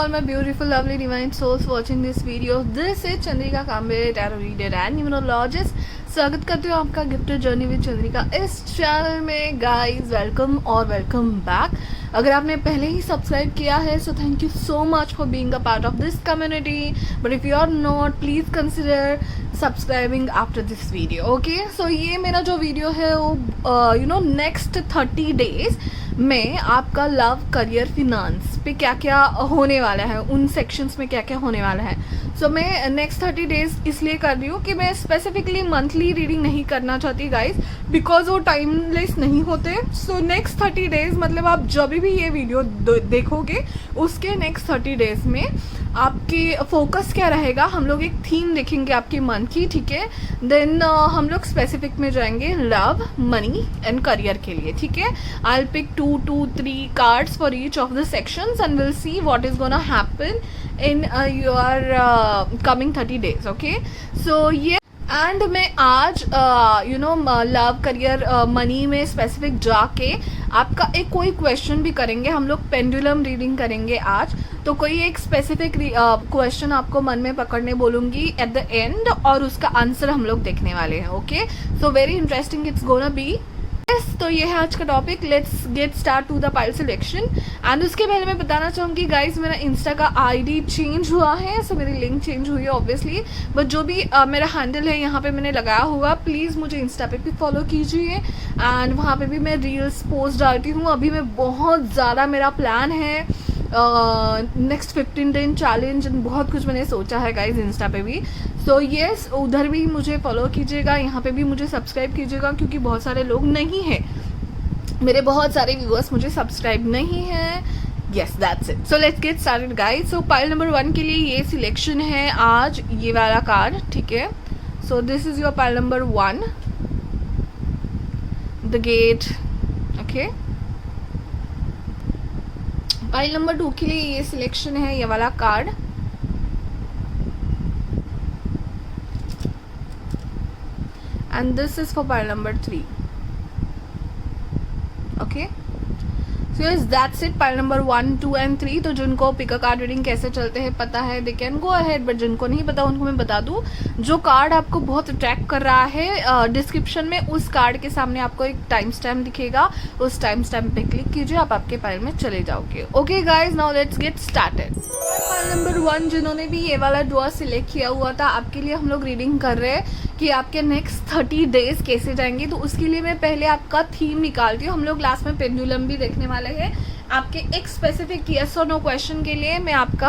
all my beautiful, lovely, divine souls watching this video. This is Chandrika Kamble, tarot reader and numerologist. स्वागत करती हूँ आपका gifted journey with Chandrika इस channel में. Guys welcome और welcome back. अगर आपने पहले ही सब्सक्राइब किया है so thank you so much for being a part of this community. But if you are not please consider subscribing after this video. Okay, so ये मेरा जो वीडियो है वो नेक्स्ट 30 डेज में आपका लव, करियर, फिनांस पे क्या क्या होने वाला है, उन सेक्शंस में क्या क्या होने वाला है. सो मैं नेक्स्ट 30 डेज इसलिए कर रही हूँ कि मैं स्पेसिफिकली मंथली रीडिंग नहीं करना चाहती गाइज, बिकॉज वो टाइमलेस नहीं होते. सो नेक्स्ट 30 डेज मतलब आप जब भी ये वीडियो देखोगे उसके नेक्स्ट 30 डेज में आपकी फोकस क्या रहेगा, हम लोग एक थीम देखेंगे आपकी मन की. ठीक है, देन हम लोग स्पेसिफिक में जाएंगे लव, मनी एंड करियर के लिए. ठीक है, I will pick 2 to 3 cards for each of the sections and we'll see what is gonna happen in your coming 30 days. Okay, so yeah. And मैं आज लव, करियर, मनी में specific जाके आपका एक कोई क्वेश्चन भी करेंगे. हम लोग पेंडुलम रीडिंग करेंगे आज. तो कोई एक स्पेसिफिक क्वेश्चन आपको मन में पकड़ने बोलूँगी एट द एंड और उसका आंसर हम लोग देखने वाले हैं. Okay, so very interesting it's gonna be. तो ये है आज का topic. Let's get start to the pile selection. And उसके पहले मैं बताना चाहूँगी गाइज, मेरा इंस्टा का आईडी चेंज हुआ है. सो मेरी लिंक चेंज हुई है ऑब्वियसली, बट जो भी मेरा हैंडल है यहाँ पे मैंने लगाया हुआ, प्लीज़ मुझे इंस्टा पे भी फॉलो कीजिए. एंड वहाँ पे भी मैं रील्स पोस्ट डालती हूँ. अभी मैं बहुत ज़्यादा, मेरा प्लान है नेक्स्ट 15 दिन चैलेंज, बहुत कुछ मैंने सोचा है गाइज इंस्टा पे भी. सो येस, उधर भी मुझे फॉलो कीजिएगा, यहाँ पे भी मुझे सब्सक्राइब कीजिएगा, क्योंकि बहुत सारे लोग नहीं हैं, मेरे बहुत सारे व्यूअर्स मुझे सब्सक्राइब नहीं हैं. Yes, that's it. So let's get started guys. So pile number 1 के लिए ये सिलेक्शन है आज, ये वाला कार्ड. ठीक है, so this is your pile number 1, the gate. Okay, pile number 2 के लिए ये सिलेक्शन है, ये वाला card. And this is for pile number 3. Okay, so yes, that's it. pile number 1, 2 and 3. तो जिनको पिक अ कार्ड रीडिंग कैसे चलते हैं पता है, they can go ahead. But जिनको नहीं पता उनको मैं बता दूं, जो कार्ड आपको बहुत अट्रैक्ट कर रहा है, डिस्क्रिप्शन में उस कार्ड के सामने आपको एक टाइम स्टैम्प दिखेगा, उस टाइम स्टैम्प पे क्लिक कीजिए, आप आपके पाइल में चले जाओगे. Okay guys, now let's get started. Pile number 1 जिन्होंने भी ये वाला ड्रॉ सिलेक्ट किया हुआ था, आपके लिए हम लोग रीडिंग कर रहे हैं कि आपके नेक्स्ट 30 डेज कैसे जाएंगे. तो उसके लिए मैं पहले आपका थीम निकालती हूँ. हम लोग लास्ट में पेंडुलम भी देखने वाले हैं. आपके एक specific yes or no question के लिए मैं आपका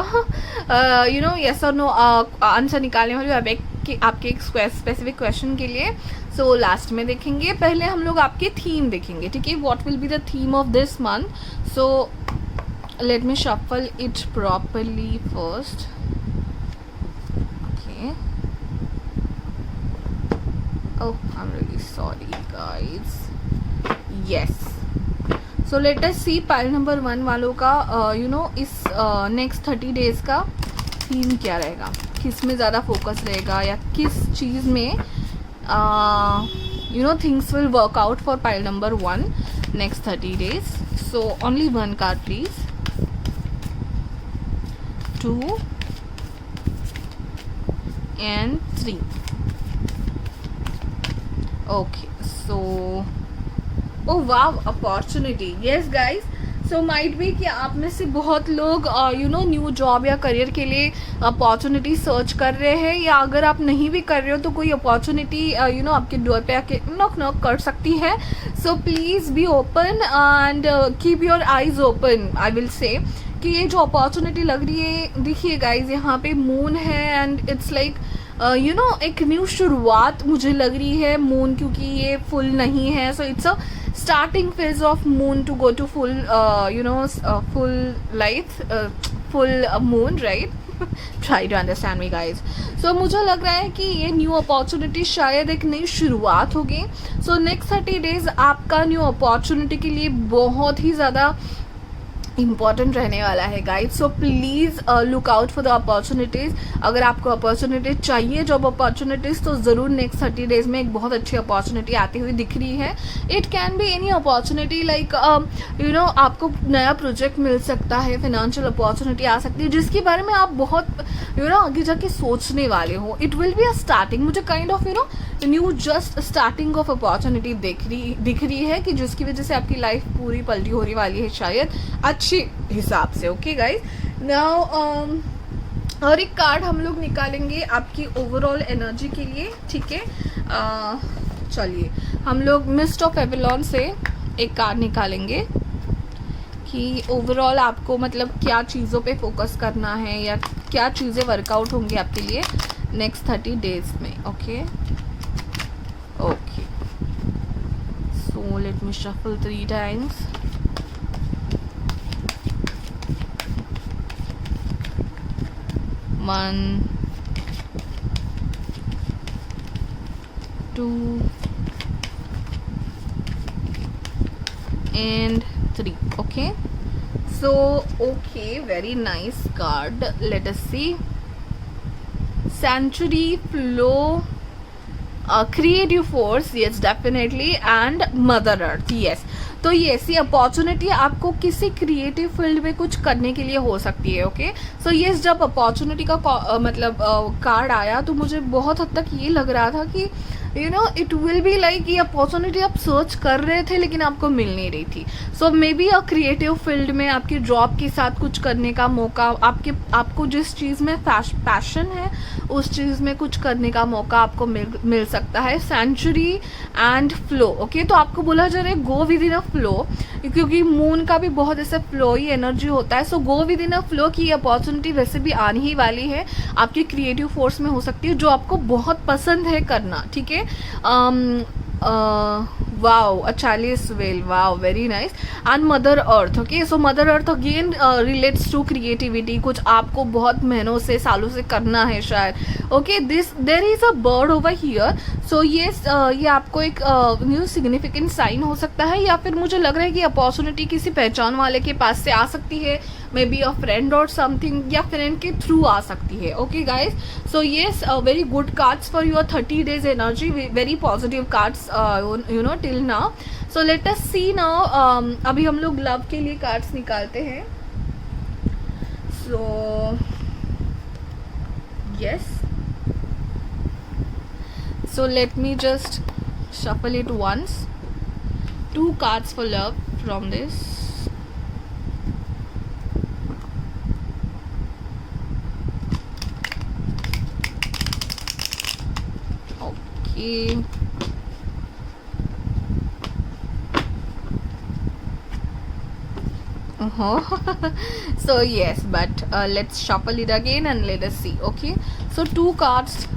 येस और नो आंसर निकालने वाली हूँ आपके एक स्पेसिफिक क्वेश्चन के लिए. सो लास्ट में देखेंगे. पहले हम लोग आपके थीम देखेंगे. ठीक है, what will be the theme of this month. So let me shuffle it properly first. Okay, oh, I'm really sorry guys. Yes, so let us see pile number 1 वालों का इस नेक्स्ट 30 डेज का theme क्या रहेगा, किस में ज़्यादा focus रहेगा या किस चीज़ में things will work out for pile number 1 next 30 days. So only 1 card please. 2 and 3. Okay, so oh wow, opportunity. Yes guys, so might be कि आप में से बहुत लोग न्यू जॉब या करियर के लिए अपॉर्चुनिटी सर्च कर रहे हैं, या अगर आप नहीं भी कर रहे हो तो कोई अपॉर्चुनिटी आपके डोर पे आके नॉक नॉक कर सकती है. So please be open and keep your eyes open. I will say कि ये जो अपॉर्चुनिटी लग रही है, देखिए गाइज यहाँ पे मून है एंड इट्स लाइक एक न्यू शुरुआत मुझे लग रही है. मून क्योंकि ये फुल नहीं है, so it's a starting phase of moon to go to full full life, full moon, right. Try to understand me guys. So मुझे लग रहा है कि ये न्यू अपॉर्चुनिटी शायद एक नई शुरुआत होगी. सो नेक्स्ट 30 डेज आपका न्यू अपॉर्चुनिटी के लिए बहुत ही ज़्यादा इम्पॉर्टेंट रहने वाला है guide. So please look out for the opportunities. अगर आपको अपॉर्चुनिटी चाहिए, जॉब अपॉर्चुनिटीज़, तो ज़रूर नेक्स्ट 30 डेज़ में एक बहुत अच्छी अपॉर्चुनिटी आती हुई दिख रही है. It can be any opportunity like you know आपको नया प्रोजेक्ट मिल सकता है, फाइनेंशियल अपॉर्चुनिटी आ सकती है जिसके बारे में आप बहुत आगे जाके सोचने वाले हो. It will be a starting. मुझे kind of new just starting of opportunity दिख रही है कि जिसकी वजह से आपकी लाइफ पूरी पलटी होने वाली है शायद अच्छे हिसाब से. ओके गाइज, नाउ और एक कार्ड हम लोग निकालेंगे आपकी ओवरऑल एनर्जी के लिए. ठीक है, चलिए हम लोग मिस्ट ऑफ एवेलॉन से एक कार्ड निकालेंगे कि ओवरऑल आपको मतलब क्या चीज़ों पे फोकस करना है या क्या चीज़ें वर्कआउट होंगी आपके लिए नेक्स्ट 30 डेज में. Okay okay, so let me shuffle 3 times. One, 2 and 3. Okay, so okay, very nice card. Let us see. Sanctuary, flow, creative force, yes definitely, and Mother Earth, yes. तो ये ऐसी opportunity आपको किसी creative field में कुछ करने के लिए हो सकती है. ओके, सो ये जब अपॉर्चुनिटी का मतलब कार्ड आया तो मुझे बहुत हद तक ये लग रहा था कि इट विल बी लाइक ये अपॉर्चुनिटी आप सर्च कर रहे थे लेकिन आपको मिल नहीं रही थी. So maybe a creative field में आपकी जॉब के साथ कुछ करने का मौका, आपको जिस चीज़ में पैशन है उस चीज़ में कुछ करने का मौका आपको मिल सकता है. Century and flow. ओके, तो आपको बोला जा रहा है go with in a flow, क्योंकि मून का भी बहुत ऐसे फ्लो ही एनर्जी होता है. So go with in a flow की अपॉर्चुनिटी वैसे भी आने ही वाली है, आपकी क्रिएटिव फोर्स में हो सकती है जो आपको बहुत पसंद है करना. ठीक है, wow, a chalice whale, wow, very nice. And Mother Earth. Okay, so Mother Earth again relates to creativity. कुछ आपको बहुत महीनों से सालों से करना है शायद. Okay, there is a bird over here. So yes, ये आपको एक न्यू सिग्निफिकेंट साइन हो सकता है, या फिर मुझे लग रहा है कि अपॉर्चुनिटी किसी पहचान वाले के पास से आ सकती है, मे बी अ फ्रेंड और समथिंग, या फ्रेंड के थ्रू आ सकती है. Okay guys, so yes, very good cards for your 30 days energy, very positive cards till now. So let us see now. अभी हम लोग लव के लिए कार्ड्स निकालते हैं. So yes, so let me just shuffle it once. 2 cards for love from this. Okay, so yes, but let's shuffle it again and let us see. Okay, so 2 cards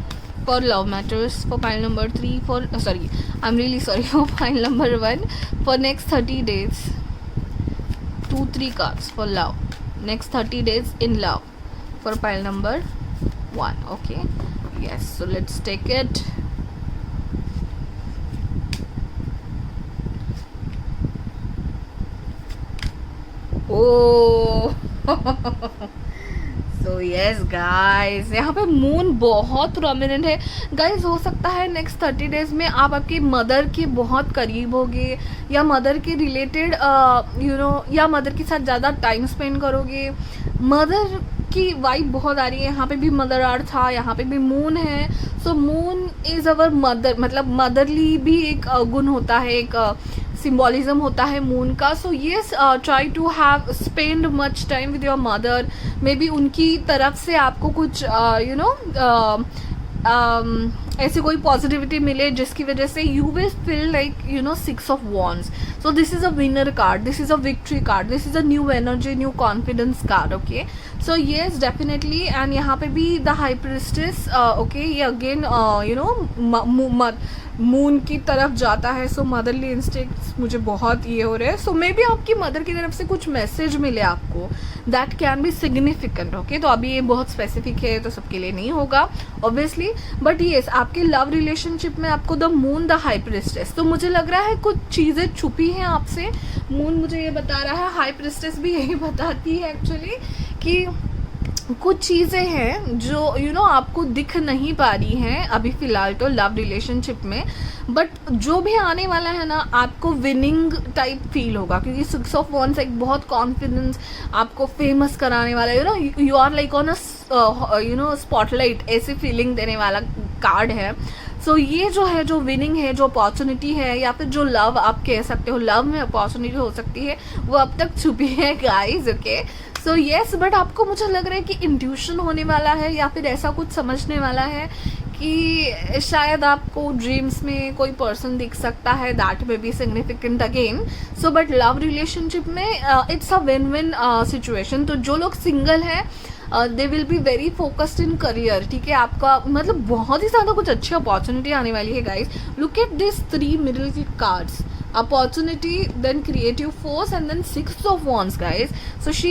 for love matters for pile number 3, for sorry, I'm really sorry, for pile number 1 for next 30 days. 2-3 cards for love next 30 days in love for pile number 1. Okay, yes, so let's take it. Oh so yes guys, यहाँ पे moon बहुत prominent है guys. हो सकता है next 30 days में आप आपकी मदर के बहुत करीब होगे, या मदर के रिलेटेड या मदर के साथ ज़्यादा टाइम स्पेंड करोगे. मदर की वाइब बहुत आ रही है. यहाँ पे भी मदर अर्थ था, यहाँ पे भी मून है. सो मून इज़ अवर मदर, मतलब मदरली भी एक गुण होता है, एक सिम्बॉलिज्म होता है मून का. So yes, try to have spend much time with your mother. Maybe उनकी तरफ से आपको कुछ ऐसी कोई पॉजिटिविटी मिले जिसकी वजह से you will feel like 6 of Wands. So this is a winner card, this is a victory card, this is a new energy, new confidence card. Okay, so yes, definitely. And यहाँ पे भी the high priestess. Okay, ये again moon की तरफ जाता है। सो motherly instincts मुझे बहुत ये हो रहे हैं। सो मे बी आपकी मदर की तरफ से कुछ मैसेज मिले आपको, that can be significant. Okay, तो अभी ये बहुत स्पेसिफिक है तो सबके लिए नहीं होगा ऑब्वियसली, बट येस आपके लव रिलेशनशिप में आपको the moon, the high priestess, तो मुझे लग रहा है कुछ चीज़ें छुपी हैं आपसे। मून मुझे ये बता रहा है, हाई प्रिस्टेस भी यही बताती है एक्चुअली कि कुछ चीज़ें हैं जो आपको दिख नहीं पा रही हैं अभी फ़िलहाल तो लव रिलेशनशिप में, बट जो भी आने वाला है ना आपको विनिंग टाइप फील होगा, क्योंकि 6 ऑफ वॉन्ड्स एक बहुत कॉन्फिडेंस आपको फेमस कराने वाला है। You are like on a spotlight, ऐसी फीलिंग देने वाला कार्ड है। सो ये जो है, जो विनिंग है, जो अपॉर्चुनिटी है, या फिर जो लव आप कह सकते हो, लव में अपॉर्चुनिटी हो सकती है, वो अब तक छुपी है guys. Okay, so yes, but आपको मुझे लग रहा है कि इंट्यूशन होने वाला है, या फिर ऐसा कुछ समझने वाला है कि शायद आपको ड्रीम्स में कोई पर्सन दिख सकता है, that may be significant again. So but love relationship में it's a win win situation. तो जो लोग सिंगल हैं they will be very focused in career, ठीक है, आपका मतलब बहुत ही ज़्यादा कुछ अच्छी अपॉर्चुनिटी आने वाली है guys. Look at this 3 middle cards, opportunity, then creative force and then 6 of wands guys. So she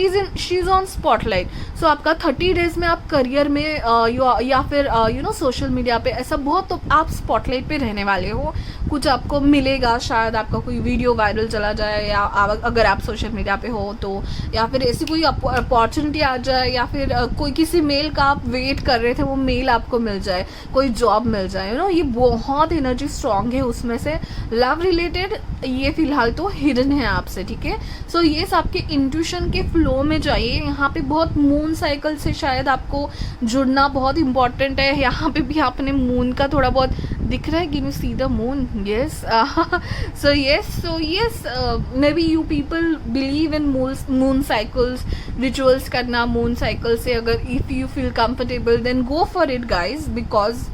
is on spotlight. So आपका 30 डेज में आप करियर में या फिर सोशल मीडिया पे ऐसा बहुत, तो आप स्पॉटलाइट पे रहने वाले हो, कुछ आपको मिलेगा, शायद आपका कोई वीडियो वायरल चला जाए, या अगर आप सोशल मीडिया पे हो तो, या फिर ऐसी कोई अपॉर्चुनिटी आ जाए, या फिर कोई किसी मेल का आप वेट कर रहे थे वो मेल आपको मिल जाए, कोई जॉब मिल जाए, ये बहुत एनर्जी स्ट्रांग है उसमें से। लव रिलेटेड ये फिलहाल तो हिडन है आपसे, ठीक है। सो ये आपके इंट्यूशन के फ्लो में जाइए। यहाँ पे बहुत मून साइकिल से शायद आपको जुड़ना बहुत इंपॉर्टेंट है। यहाँ पे भी आपने मून का थोड़ा बहुत दिख रहा है, give you see the moon, yes. So yes maybe you people believe in moon cycles, rituals करना मून साइकिल से। अगर if you feel comfortable then go for it guys, because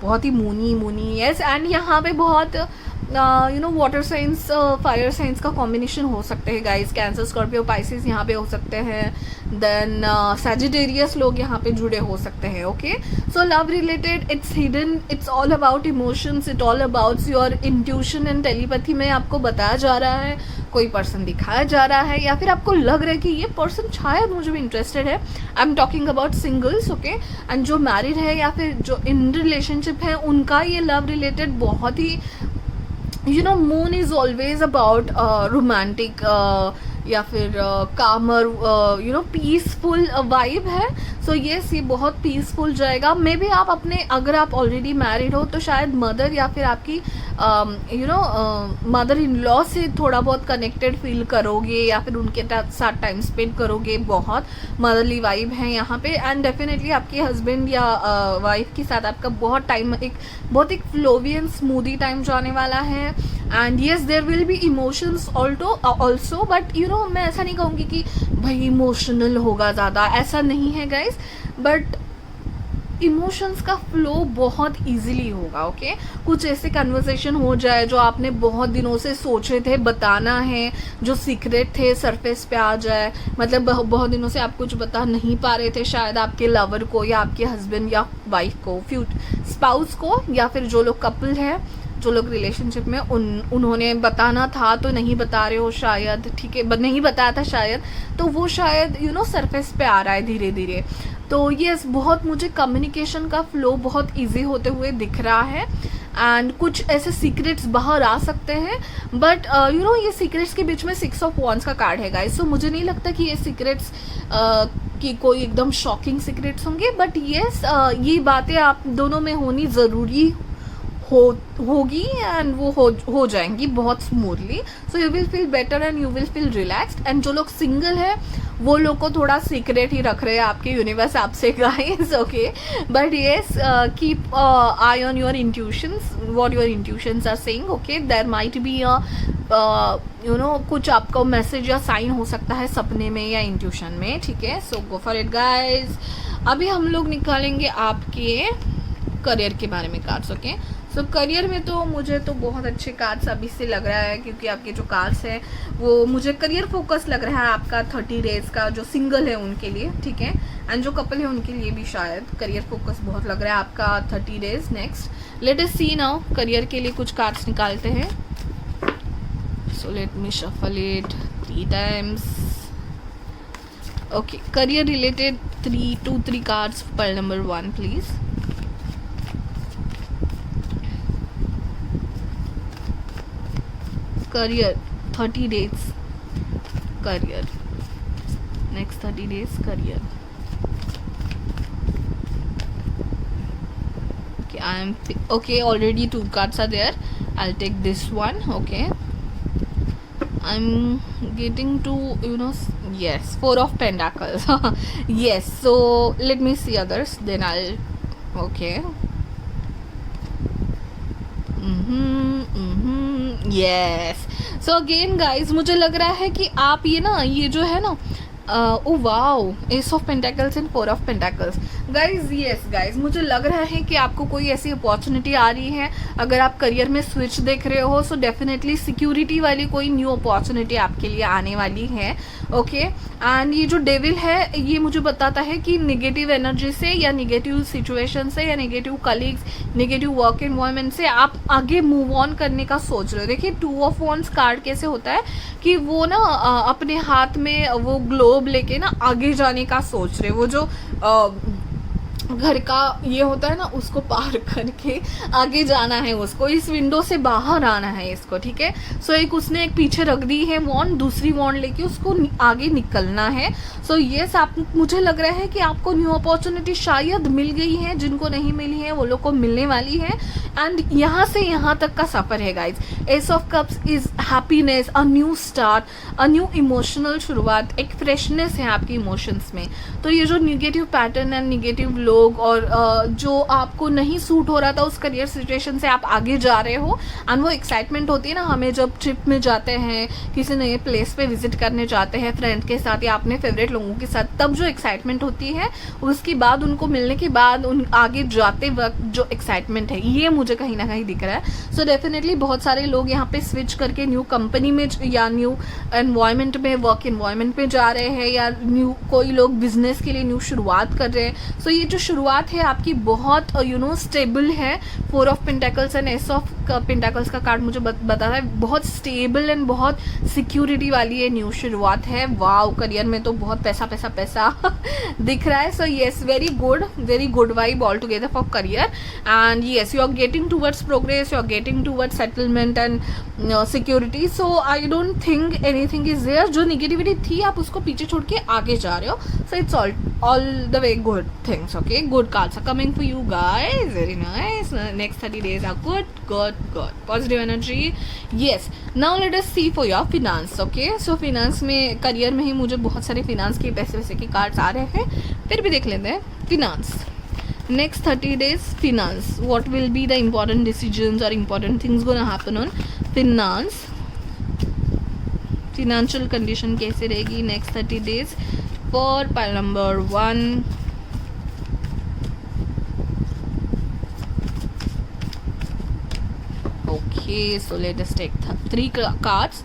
बहुत ही मूनी यस। एंड यहाँ पे बहुत water science, fire science का combination हो सकते हैं गाइज। कैंसर, स्कॉर्पियो, पाइसिस यहाँ पे हो सकते हैं, देन सैजिटेरियस लोग यहाँ पे जुड़े हो सकते हैं। Okay, so love related it's hidden, it's all about emotions, it all about your intuition and telepathy में आपको बताया जा रहा है, कोई पर्सन दिखाया जा रहा है, या फिर आपको लग रहा है कि ये पर्सन शायद मुझे भी इंटरेस्टेड है। I am talking about singles, okay. And जो मैरिड है या फिर जो इन रिलेशनशिप है, उनका ये लव रिलेटेड बहुत ही moon is always about romantic या फिर कामर पीसफुल वाइब है। सो येस, ये बहुत पीसफुल जाएगा। मे बी आप अपने, अगर आप ऑलरेडी मैरिड हो तो शायद मदर या फिर आपकी मदर इन लॉ से थोड़ा बहुत कनेक्टेड फील करोगे, या फिर उनके साथ टाइम स्पेंड करोगे, बहुत मदरली वाइब है यहाँ पे। एंड डेफिनेटली आपके हस्बैंड या वाइफ के साथ आपका बहुत टाइम, बहुत एक फ्लोवियन स्मूदी टाइम जाने वाला है। And yes, there will be emotions also, but मैं ऐसा नहीं कहूँगी कि भाई इमोशनल होगा ज़्यादा, ऐसा नहीं है गाइज, बट इमोशंस का फ्लो बहुत इजीली होगा। ओके, कुछ ऐसे कन्वर्सेशन हो जाए जो आपने बहुत दिनों से सोचे थे बताना है, जो सीक्रेट थे सरफेस पे आ जाए। मतलब बहुत दिनों से आप कुछ बता नहीं पा रहे थे शायद आपके लवर को, या आपके हस्बैंड या वाइफ को, स्पाउस को, या फिर जो लोग कपल है, जो लोग रिलेशनशिप में, उन्होंने बताना था तो नहीं बता रहे हो शायद, ठीक है, नहीं बताया था शायद, तो वो शायद सरफेस पे आ रहा है धीरे धीरे। तो यस, बहुत मुझे कम्युनिकेशन का फ्लो बहुत इजी होते हुए दिख रहा है। एंड कुछ ऐसे सीक्रेट्स बाहर आ सकते हैं, बट ये सीक्रेट्स के बीच में 6 ऑफ वॉन्ड्स का कार्ड है गाइस। सो मुझे नहीं लगता कि ये सीक्रेट्स कि कोई एकदम शॉकिंग सीक्रेट्स होंगे, बट येस ये बातें आप दोनों में होनी ज़रूरी होगी, एंड वो हो जाएंगी बहुत smoothly. So you will feel better and you will feel relaxed. And जो लोग सिंगल है वो लोग को थोड़ा सीक्रेट ही रख रहे हैं आपके यूनिवर्स आपसे guys, okay. But yes, keep eye on your intuitions, what your intuitions are saying, okay. There might be कुछ आपका मैसेज या साइन हो सकता है सपने में या इंट्यूशन में, ठीक है। So go for it guys. अभी हम लोग निकालेंगे आपके करियर के बारे में कार्ड्स, ओके। सो करियर में तो मुझे तो बहुत अच्छे कार्ड्स अभी से लग रहा है, क्योंकि आपके जो कार्ड्स हैं वो मुझे करियर फोकस लग रहा है आपका 30 डेज का, जो सिंगल है उनके लिए, ठीक है, एंड जो कपल है उनके लिए भी शायद करियर फोकस बहुत लग रहा है आपका 30 days. Next let us see now, career के लिए कुछ कार्ड्स निकालते हैं। So let me shuffle it 3 times. Okay, career related 3 cards. Pile number 1 please. Career 30 days. Career next 30 days career. Okay, I am okay, already 2 cards are there. I'll take this one. Okay, I'm getting to, yes, 4 of Pentacles. Yes, so let me see others, then I'll, okay. Yes, so again guys, मुझे लग रहा है कि आप ये जो है ना, oh wow, S of pentacles and 4 of pentacles guys. Yes guys, मुझे लग रहा है कि आपको कोई ऐसी अपॉर्चुनिटी आ रही है। अगर आप करियर में स्विच देख रहे हो, सो डेफिनेटली सिक्योरिटी वाली कोई न्यू अपॉर्चुनिटी आपके लिए आने वाली है। ओके, एंड ये जो डेविल है ये मुझे बताता है कि निगेटिव एनर्जी से या निगेटिव सिचुएशन से या negative colleagues, negative work environment से आप आगे मूव ऑन करने का सोच रहे हो। देखिए 2 ऑफ वॉन्ड्स कार्ड कैसे होता है कि वो ना अपने हाथ में वो ग्लोब लेके ना आगे जाने का सोच रहे, वो जो घर का ये होता है ना, उसको पार करके आगे जाना है, उसको इस विंडो से बाहर आना है इसको, ठीक है। सो एक उसने एक पीछे रख दी है वॉन्ड, दूसरी वॉन्ड लेके उसको आगे निकलना है। सो यस, आप मुझे लग रहा है कि आपको न्यू अपॉर्चुनिटी शायद मिल गई है, जिनको नहीं मिली है वो लोग को मिलने वाली है। एंड यहाँ से यहाँ तक का सफर है guys. S of cups is happiness, a new start, a new emotional शुरुआत, एक फ्रेशनेस है आपकी इमोशंस में। तो ये जो निगेटिव पैटर्न एंड निगेटिव लोग और जो आपको नहीं सूट हो रहा था उस करियर सिचुएशन से आप आगे जा रहे हो, एंड वो एक्साइटमेंट होती है ना, हमें जब ट्रिप में जाते हैं, किसी नए प्लेस पे विजिट करने जाते हैं फ्रेंड के साथ या अपने फेवरेट लोगों के साथ, तब जो एक्साइटमेंट होती है, उसके बाद उनको मिलने के बाद उन आगे जाते वक्त जो एक्साइटमेंट है, ये मुझे कहीं ना कहीं दिख रहा है। सो डेफिनेटली बहुत सारे लोग यहाँ पे स्विच करके न्यू कंपनी में या न्यू एनवायरमेंट में, वर्क एनवायरमेंट में जा रहे हैं, या न्यू कोई लोग बिजनेस के लिए न्यू शुरुआत कर रहे हैं। सो ये जो शुरुआत है आपकी बहुत स्टेबल है। 4 of pentacles and S of pentacles का कार्ड मुझे बता रहा है बहुत स्टेबल एंड बहुत सिक्योरिटी वाली है न्यू शुरुआत है। वाओ, करियर में तो बहुत पैसा पैसा पैसा दिख रहा है। So yes, very good vibe all together for career, and yes you are getting towards progress, you are getting towards settlement and security. So I don't think anything is there. जो निगेटिविटी थी आप उसको पीछे छोड़ के आगे जा रहे हो। So it's all the way good things. Okay, good cards are coming for you guys, very nice. Next 30 days are good positive energy. Yes, now let us see for your finance. Okay, so finance में career में ही मुझे बहुत सारे finance के पैसे के cards आ रहे हैं, फिर भी देख लेते हैं finance. Next 30 days finance, what will be the important decisions or important things gonna happen on finance? Financial condition कैसे रहेगी next 30 days for pile number 1. Okay, so let us take 3 cards.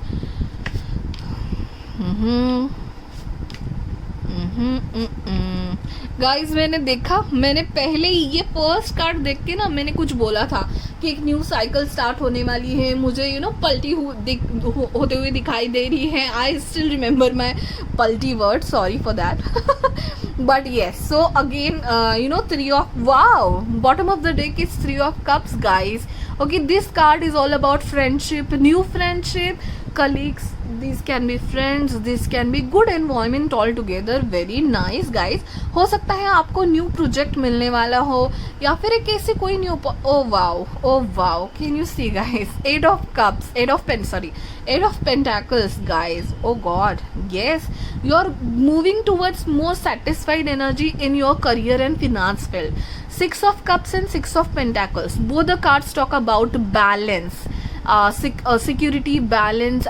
Guys मैंने पहले ही ये first card देख के ना मैंने कुछ बोला था कि एक न्यू साइकिल स्टार्ट होने वाली है, मुझे पलटी होते हुए दिखाई दे रही है। आई स्टिल रिमेंबर माई पलटी word, sorry for that, but yes. So again 3 of, wow, bottom of the deck is 3 of cups guys. Okay, this card is all about friendship, new friendship, colleagues, these can be friends, this can be good environment all together, very nice guys. हो सकता है आपको new project मिलने वाला हो, या फिर एक ऐसे कोई new, oh wow, can you see guys, 8 of cups, 8 of pentacles guys. Oh god, yes, you are moving towards more satisfied energy in your career and finance field. 6 of cups and 6 of pentacles, both the cards talk about balance, security, balance,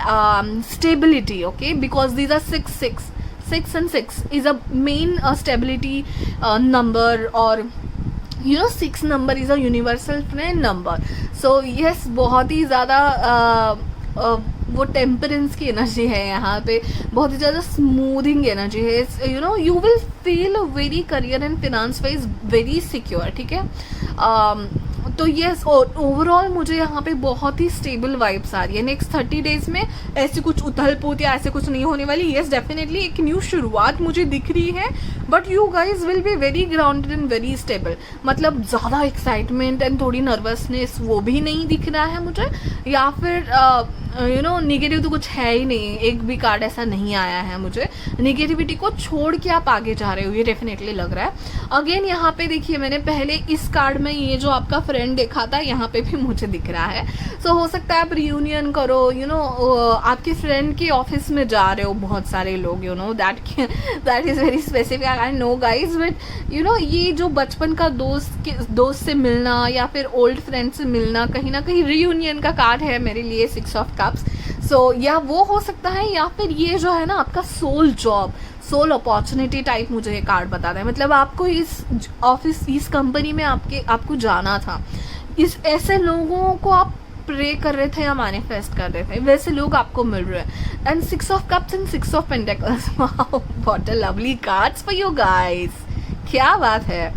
stability. Okay, because these are 6 and 6 is a main stability number, or you know 6 number is a universal friend number. So yes, बहुत ही ज़्यादा वो temperance की energy है यहाँ पे, बहुत ही ज़्यादा smoothing energy है. You no you will feel very career and finance wise very secure. ठीक है. तो यस, ओवरऑल मुझे यहाँ पे बहुत ही स्टेबल वाइब्स आ रही है. नेक्स्ट 30 डेज में ऐसी कुछ उथल पुथ या ऐसे कुछ नहीं होने वाली. यस, डेफिनेटली एक न्यू शुरुआत मुझे दिख रही है, but you guys will be very grounded and very stable. मतलब ज़्यादा एक्साइटमेंट एंड थोड़ी नर्वसनेस वो भी नहीं दिख रहा है मुझे, या फिर यू नो निगेटिव तो कुछ है ही नहीं. एक भी कार्ड ऐसा नहीं आया है मुझे. निगेटिविटी को छोड़ के आप आगे जा रहे हो, ये डेफिनेटली लग रहा है. अगेन यहाँ पे देखिए, मैंने पहले इस कार्ड में ये जो आपका फ्रेंड देखा था, यहाँ पे भी मुझे दिख रहा है. सो हो सकता है आप रियूनियन करो, यू नो आपके फ्रेंड के ऑफिस में जा रहे हो बहुत सारे लोग, you know that is very specific. I know guys, but you know ये जो बचपन का दोस्त से मिलना या फिर ओल्ड फ्रेंड से मिलना, कहीं ना कहीं रियूनियन का कार्ड है मेरे लिए 6 ऑफ कप्स. सो या वो हो सकता है, या फिर ये जो है ना आपका soul job, soul opportunity type मुझे ये कार्ड बताता है. मतलब आपको इस ऑफिस, इस कंपनी में आपको जाना था. इस ऐसे लोगों को आप प्रे कर रहे थे या मैनिफेस्ट कर रहे थे, वैसे लोग आपको मिल रहे हैं. And 6 of cups and 6 of pentacles, wow what a lovely cards for you guys. क्या बात है.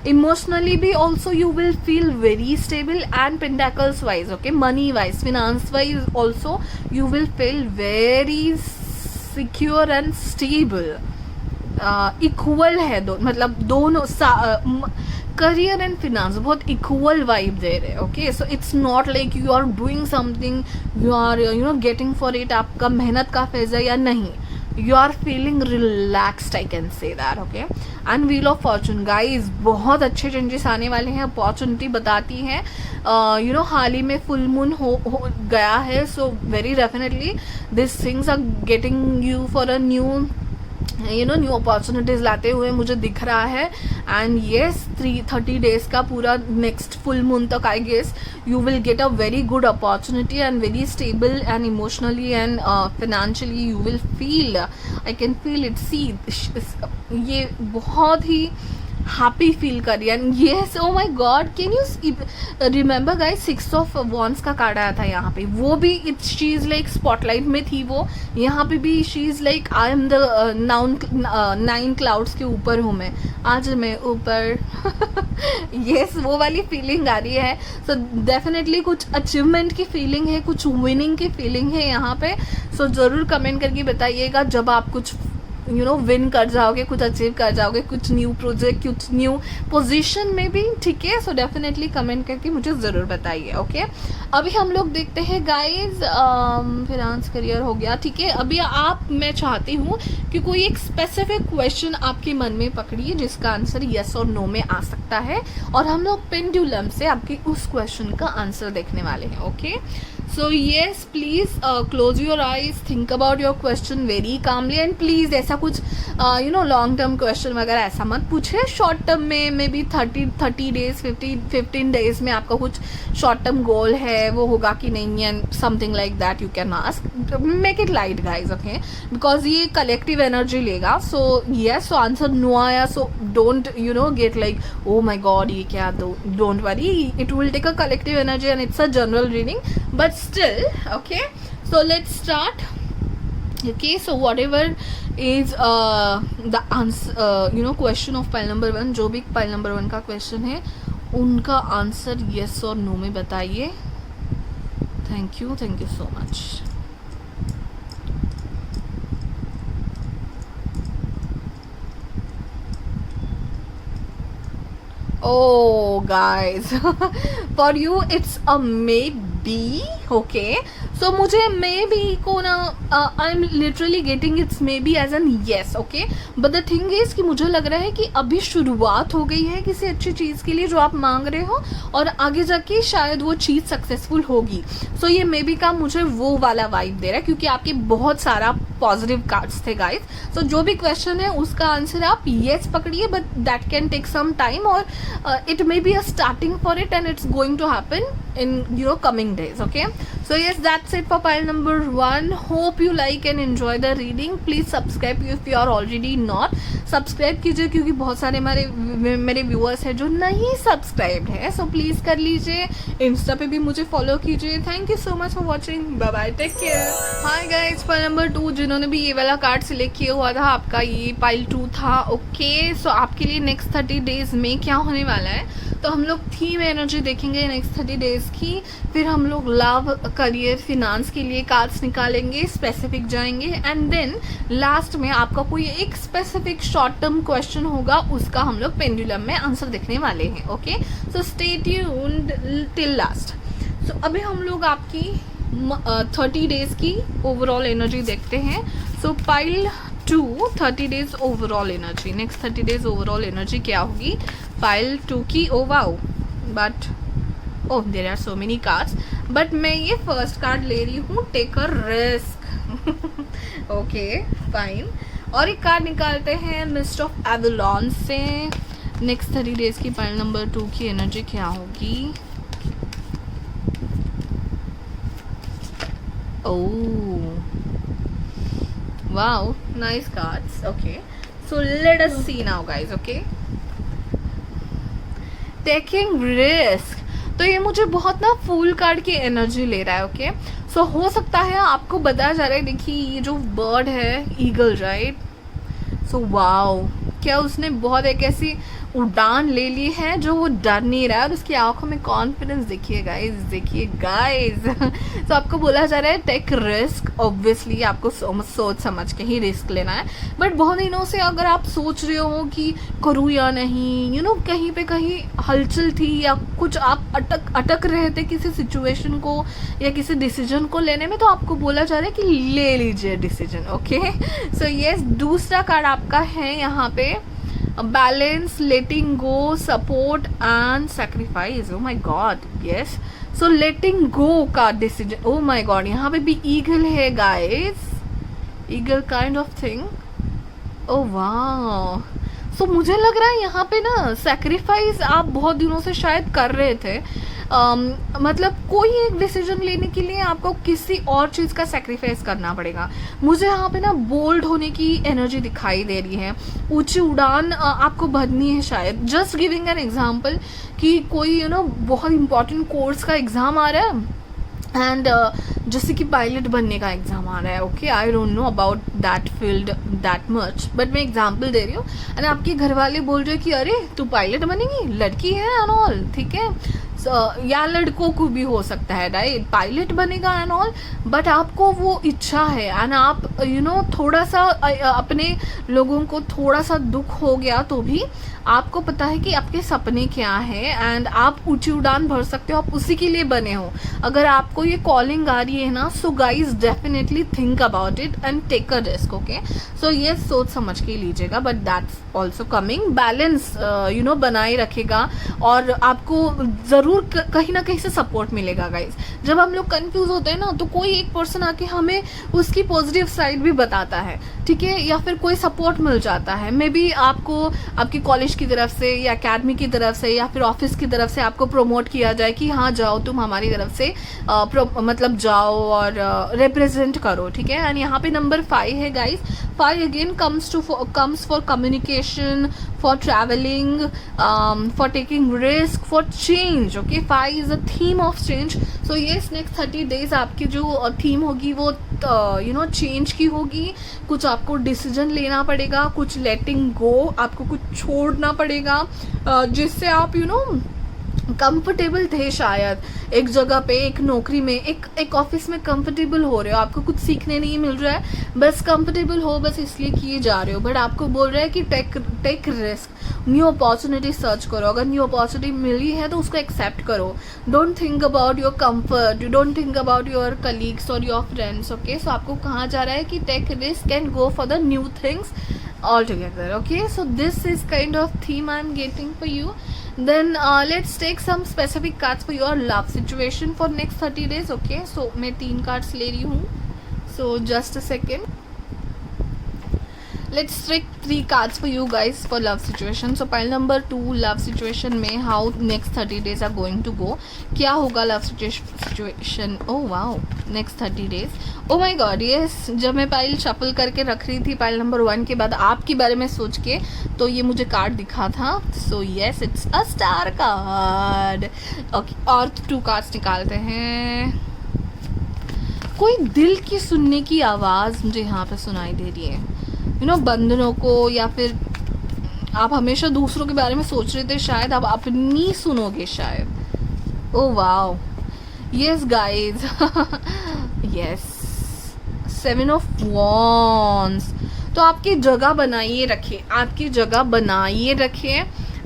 इमोशनली भी also you will feel very stable, and pentacles wise, okay, money wise, finance wise also you will feel very secure and stable. Equal है मतलब दोनों career and finance बहुत equal vibe दे रहे हैं. Okay, so it's not like you are doing something, you are you know getting for it, आपका मेहनत का फेज है या नहीं. You are feeling relaxed, I can say that. Okay, and wheel of fortune guys, बहुत अच्छे changes आने वाले हैं. अपॉर्चुनिटी बताती है, यू नो हाल ही में फुल मून हो गया है. So very definitely this things are getting you for a new, you know new opportunities लाते हुए मुझे दिख रहा है. एंड येस, 30 डेज का पूरा नेक्स्ट फुल मून तक I guess you will get a very good opportunity and very stable, and emotionally and financially you will feel, I can feel it. See ये बहुत ही हैप्पी फील कर रही है. And yes, oh my god, can you remember guys 6 of wands का card आया था यहाँ पे, वो भी शी इज लाइक स्पॉटलाइट में थी वो. यहाँ पे भी she is like I am the 9 clouds के ऊपर हूँ मैं, आज मैं ऊपर. येस, वो वाली फीलिंग आ रही है. सो डेफिनेटली कुछ अचीवमेंट की फीलिंग है, कुछ विनिंग की फीलिंग है यहाँ पे. सो ज़रूर कमेंट करके बताइएगा जब आप कुछ यू नो विन कर जाओगे, कुछ अचीव कर जाओगे, कुछ न्यू प्रोजेक्ट, कुछ न्यू पोजीशन में भी. ठीक है, सो डेफिनेटली कमेंट करके मुझे ज़रूर बताइए. ओके, अभी हम लोग देखते हैं गाइज, फिनांस करियर हो गया. ठीक है, अभी मैं चाहती हूँ कि कोई एक स्पेसिफिक क्वेश्चन आपके मन में पकड़िए जिसका आंसर येस और नो में आ सकता है, और हम लोग पेंडुलम से आपके उस क्वेश्चन का आंसर देखने वाले हैं. Okay, so yes, please close your eyes, think about your question very calmly, and please ऐसा कुछ you know long term question वगैरह ऐसा मत पूछे. शॉर्ट टर्म में मे बी 30 डेज 15 डेज में आपका कुछ शॉर्ट टर्म गोल है, वो होगा कि नहीं, and something like that you can ask. Make it light guys, okay, because ये कलेक्टिव एनर्जी लेगा. So yes, so answer no आया, so don't you know get like oh my god ये क्या, don't worry, it will take a collective energy and it's a general reading, but still, okay, so let's start. Okay, so whatever is the answer, you know question of pile number 1, जो भी pile number 1 का question है उनका answer yes और no में बताइए. Thank you so much. Oh guys, for you it's a maybe. Okay, so मुझे maybe को ना I'm literally getting it's maybe as an yes. Okay, but the thing is कि मुझे लग रहा है कि अभी शुरुआत हो गई है किसी अच्छी चीज़ के लिए जो आप मांग रहे हो, और आगे जाके शायद वो चीज़ सक्सेसफुल होगी. सो ये maybe का मुझे वो वाला वाइब दे रहा है, क्योंकि आपके बहुत सारा पॉजिटिव कार्ड्स थे गाइज. सो जो भी क्वेश्चन है उसका आंसर आप येस पकड़िए, but that can take some time, और it may be a starting for it and it's going to happen in you know coming days. Okay, so So yes, that's it for pile number 1. Hope you like and enjoy the reading. Please subscribe if you are already not. Subscribe कीजिए क्योंकि बहुत सारे मेरे viewers हैं जो नहीं subscribed हैं, so please कर लीजिए. इंस्टा पे भी मुझे फॉलो कीजिए. Thank you so much for watching. Bye bye, take care. Hi guys, pile number 2 जिन्होंने भी ये वाला कार्ड सिलेक्ट किया हुआ था, आपका ये पाइल 2 था. ओके, सो आपके लिए नेक्स्ट 30 डेज में क्या होने वाला है, तो हम लोग थीम एनर्जी देखेंगे नेक्स्ट 30 डेज की. फिर हम लोग लव, करियर, फिनांस के लिए कार्ड्स निकालेंगे, स्पेसिफिक जाएंगे, एंड देन लास्ट में आपका कोई एक स्पेसिफिक शॉर्ट टर्म क्वेश्चन होगा, उसका हम लोग पेंडुलम में आंसर देखने वाले हैं. Okay, so stay tuned till last. So अभी हम लोग आपकी 30 डेज की ओवरऑल एनर्जी देखते हैं. So pile 2 30 days overall energy, next 30 days overall energy क्या होगी पाइल 2 की. Oh wow, but oh there are so many cards, but मैं ये फर्स्ट कार्ड ले रही हूँ, take a risk. Okay fine. और एक कार्ड निकालते हैं मिस्ट ऑफ एवलॉन से. नेक्स्ट 30 डेज की पाइल नंबर 2 की एनर्जी क्या होगी. ओह wow, nice cards. Okay, so let us see now guys. Okay, taking risk. तो ये मुझे बहुत ना फूल कार्ड की एनर्जी ले रहा है. ओके, सो हो सकता है आपको बताया जा रहा है, देखिए ये जो बर्ड है ईगल, राइट. सो वाओ, क्या उसने बहुत एक ऐसी उड़ान ले ली है जो वो डर नहीं रहा है, और उसकी आंखों में कॉन्फिडेंस देखिए गाइस, देखिए गाइस. तो आपको बोला जा रहा है टेक रिस्क. ऑब्वियसली आपको सोच समझ के ही रिस्क लेना है, बट बहुत दिनों से अगर आप सोच रहे हो कि करूँ या नहीं, यू नो कहीं पे कहीं हलचल थी या कुछ आप अटक रहे थे किसी सिचुएशन को या किसी डिसीजन को लेने में, तो आपको बोला जा रहा है कि ले लीजिए डिसीजन. ओके, सो यस, दूसरा कार्ड आपका है यहाँ पे balance, letting go, support and sacrifice. Oh my god, yes. So letting go का डिसीजन. ओ माय गॉड, यहाँ पे भी ईगल है guys, eagle kind of thing. Oh वाह, सो मुझे लग रहा है यहाँ पे ना सैक्रिफाइस आप बहुत दिनों से शायद कर रहे थे. मतलब कोई एक डिसीजन लेने के लिए आपको किसी और चीज़ का सैक्रिफाइस करना पड़ेगा. मुझे यहाँ पे ना बोल्ड होने की एनर्जी दिखाई दे रही है, ऊंची उड़ान आपको भरनी है शायद. जस्ट गिविंग एन एग्जांपल कि कोई बहुत इंपॉर्टेंट कोर्स का एग्ज़ाम आ रहा है, एंड जैसे कि पायलट बनने का एग्ज़ाम आ रहा है. Okay, I don't know about that field that much, but मैं एग्जांपल दे रही हूँ. एंड आपके घर वाले बोल रहे हैं कि अरे तू पायलट बनेगी, लड़की है एंड ऑल, ठीक है. या लड़कों को भी हो सकता है, राइट, पायलट बनेगा एंड ऑल, बट आपको वो इच्छा है एंड आप थोड़ा सा अपने लोगों को थोड़ा सा दुख हो गया तो भी आपको पता है कि आपके सपने क्या है एंड आप ऊंची उड़ान भर सकते हो, आप उसी के लिए बने हो. अगर आपको ये कॉलिंग आ रही है ना, so guys definitely think about it and take a risk. Okay, so ये सोच समझ के लीजिएगा, but that's also coming. Balance बनाए रखेगा और आपको ज़रूर कहीं ना कहीं से सपोर्ट मिलेगा गाइज. जब हम लोग कंफ्यूज होते हैं ना, तो कोई एक पर्सन आके हमें उसकी पॉजिटिव साइड भी बताता है, ठीक है, या फिर कोई सपोर्ट मिल जाता है. मे बी आपको आपकी कॉलेज की तरफ से या अकेडमी की तरफ से या फिर ऑफिस की तरफ से आपको प्रमोट किया जाए कि हाँ जाओ तुम हमारी तरफ से मतलब जाओ और रिप्रेजेंट करो, ठीक है. एंड यहाँ पे नंबर 5 है guys. 5 again comes for communication, for traveling, for taking risk, for change. Okay, 5 is a theme of change. So yes, next 30 days आपकी जो थीम होगी वो चेंज की होगी. कुछ आपको डिसीजन लेना पड़ेगा, कुछ लेटिंग गो, आपको कुछ छोड़ना पड़ेगा, जिससे आप कंफर्टेबल थे शायद एक जगह पे, एक नौकरी में, एक ऑफिस में कंफर्टेबल हो रहे हो, आपको कुछ सीखने नहीं मिल रहा है, बस कंफर्टेबल हो बस इसलिए किए जा रहे हो. बट आपको बोल रहा है कि take risk, new opportunity search करो. अगर न्यू अपॉर्चुनिटी मिली है तो उसको एक्सेप्ट करो. Don't think about your comfort, you don't think about your colleagues और योर फ्रेंड्स. ओके, सो आपको कहा जा रहा है कि take risk and go for the new things all together. Okay, so this is kind of theme I'm getting for you. Then let's take some specific cards for your love situation for next 30 days. Okay, so मैं 3 cards ले रही हूँ, so just a second. Let's trick 3 cards for you guys for love situation. So pile number 2 love situation में how next 30 days are going to go. क्या होगा love situation? Oh wow, next 30 days. Oh my god, yes. जब मैं pile shuffle करके रख रही थी pile number 1 के बाद आपके बारे में सोच के, तो ये मुझे कार्ड दिखा था. So yes, it's a star card. Okay, और 2 कार्ड्स निकालते हैं. कोई दिल की सुनने की आवाज़ मुझे यहाँ पे सुनाई दे रही है. बंधनों को, या फिर आप हमेशा दूसरों के बारे में सोच रहे थे, शायद आप अपनी सुनोगे शायद. Oh wow, yes guys, yes, 7 of wands. तो आपकी जगह बनाइए रखे, आपकी जगह बनाइए रखे.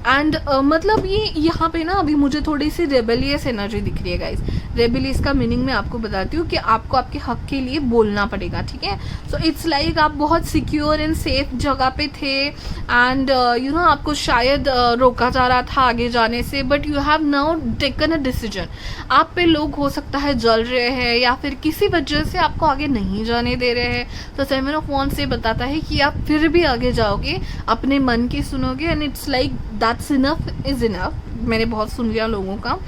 एंड मतलब ये यहाँ पे ना अभी मुझे थोड़ी सी रेबेलियस एनर्जी दिख रही है गाइज. रेबेलियस का मीनिंग मैं आपको बताती हूँ कि आपको आपके हक के लिए बोलना पड़ेगा, ठीक है. सो इट्स लाइक आप बहुत सिक्योर एंड सेफ जगह पे थे, एंड आपको शायद रोका जा रहा था आगे जाने से, but you have now taken a decision. आप पे लोग हो सकता है जल रहे हैं, या फिर किसी वजह से आपको आगे नहीं जाने दे रहे हैं. तो 7 ऑफ वॉन्ड्स से बताता है कि आप फिर भी आगे जाओगे, अपने मन की सुनोगे. And it's like that's enough is enough. मैंने बहुत सुन लिया लोगों का.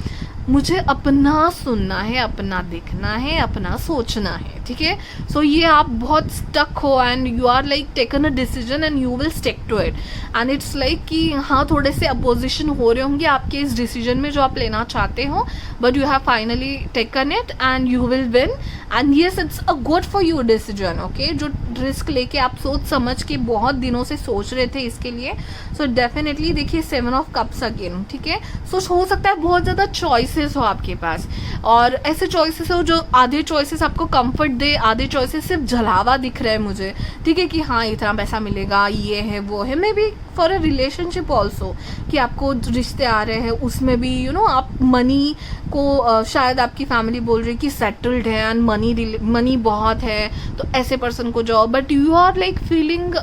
मुझे अपना सुनना है, अपना देखना है, अपना सोचना है, ठीक है. सो ये आप बहुत स्टक हो and you are like taken a decision and you will stick to it. And it's like कि हाँ, थोड़े से अपोजिशन हो रहे होंगे आपके इस डिसीजन में जो आप लेना चाहते हो, but you have finally taken it and you will win. And yes, it's a good for you decision. Okay, जो रिस्क लेके आप सोच समझ के बहुत दिनों से सोच रहे थे इसके लिए. सो डेफिनेटली देखिए 7 ऑफ कप्स अगेन, ठीक है. सो हो सकता है बहुत ज़्यादा चॉइसेस हो आपके पास, और ऐसे चॉइसेस हो जो आधे चॉइसेस आपको कंफर्ट दे, आधे चॉइसेस सिर्फ जलावा दिख रहा है मुझे, ठीक है, कि हाँ इतना पैसा मिलेगा, ये है वो है. May be for a relationship also, कि आपको रिश्ते आ रहे हैं, उसमें भी आप मनी को शायद आपकी फैमिली बोल रही है कि सेटल्ड है एंड मनी बहुत है, तो ऐसे पर्सन को जाओ. But you are like feeling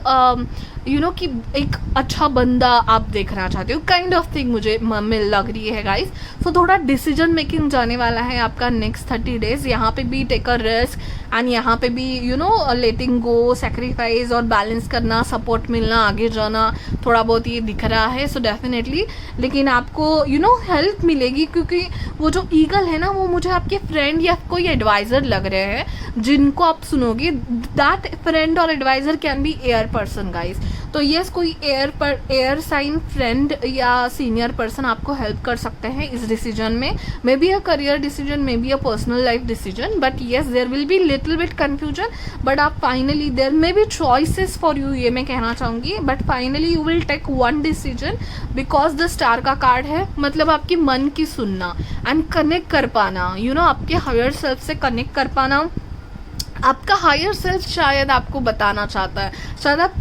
कि एक अच्छा बंदा आप देखना चाहते हो, काइंड ऑफ थिंग मुझे लग रही है गाइस. सो थोड़ा डिसीजन मेकिंग जाने वाला है आपका नेक्स्ट 30 डेज. यहाँ पे भी टेक अ रिस्क, एंड यहाँ पे भी लेटिंग गो, सेक्रीफाइस और बैलेंस करना, सपोर्ट मिलना, आगे जाना, थोड़ा बहुत ये दिख रहा है. सो डेफिनेटली, लेकिन आपको हेल्प मिलेगी, क्योंकि वो जो ईगल है ना, वो मुझे आपके फ्रेंड या कोई एडवाइज़र लग रहे हैं जिनको आप सुनोगे. दैट फ्रेंड और advisor can be air person guys. तो यस, कोई एयर साइन फ्रेंड या सीनियर पर्सन आपको हेल्प कर सकते हैं इस डिसीजन में. Maybe a career decision, maybe a personal life decision, but yes there will be little bit confusion. But आप finally, there may be choices for you, ये मैं कहना चाहूँगी, but finally you will take one decision, because the star का card है. मतलब आपकी मन की सुनना एंड कनेक्ट कर पाना, आपके हायर सेल्फ से कनेक्ट कर पाना. आपका हायर सेल्फ शायद आपको बताना चाहता है, शायद आप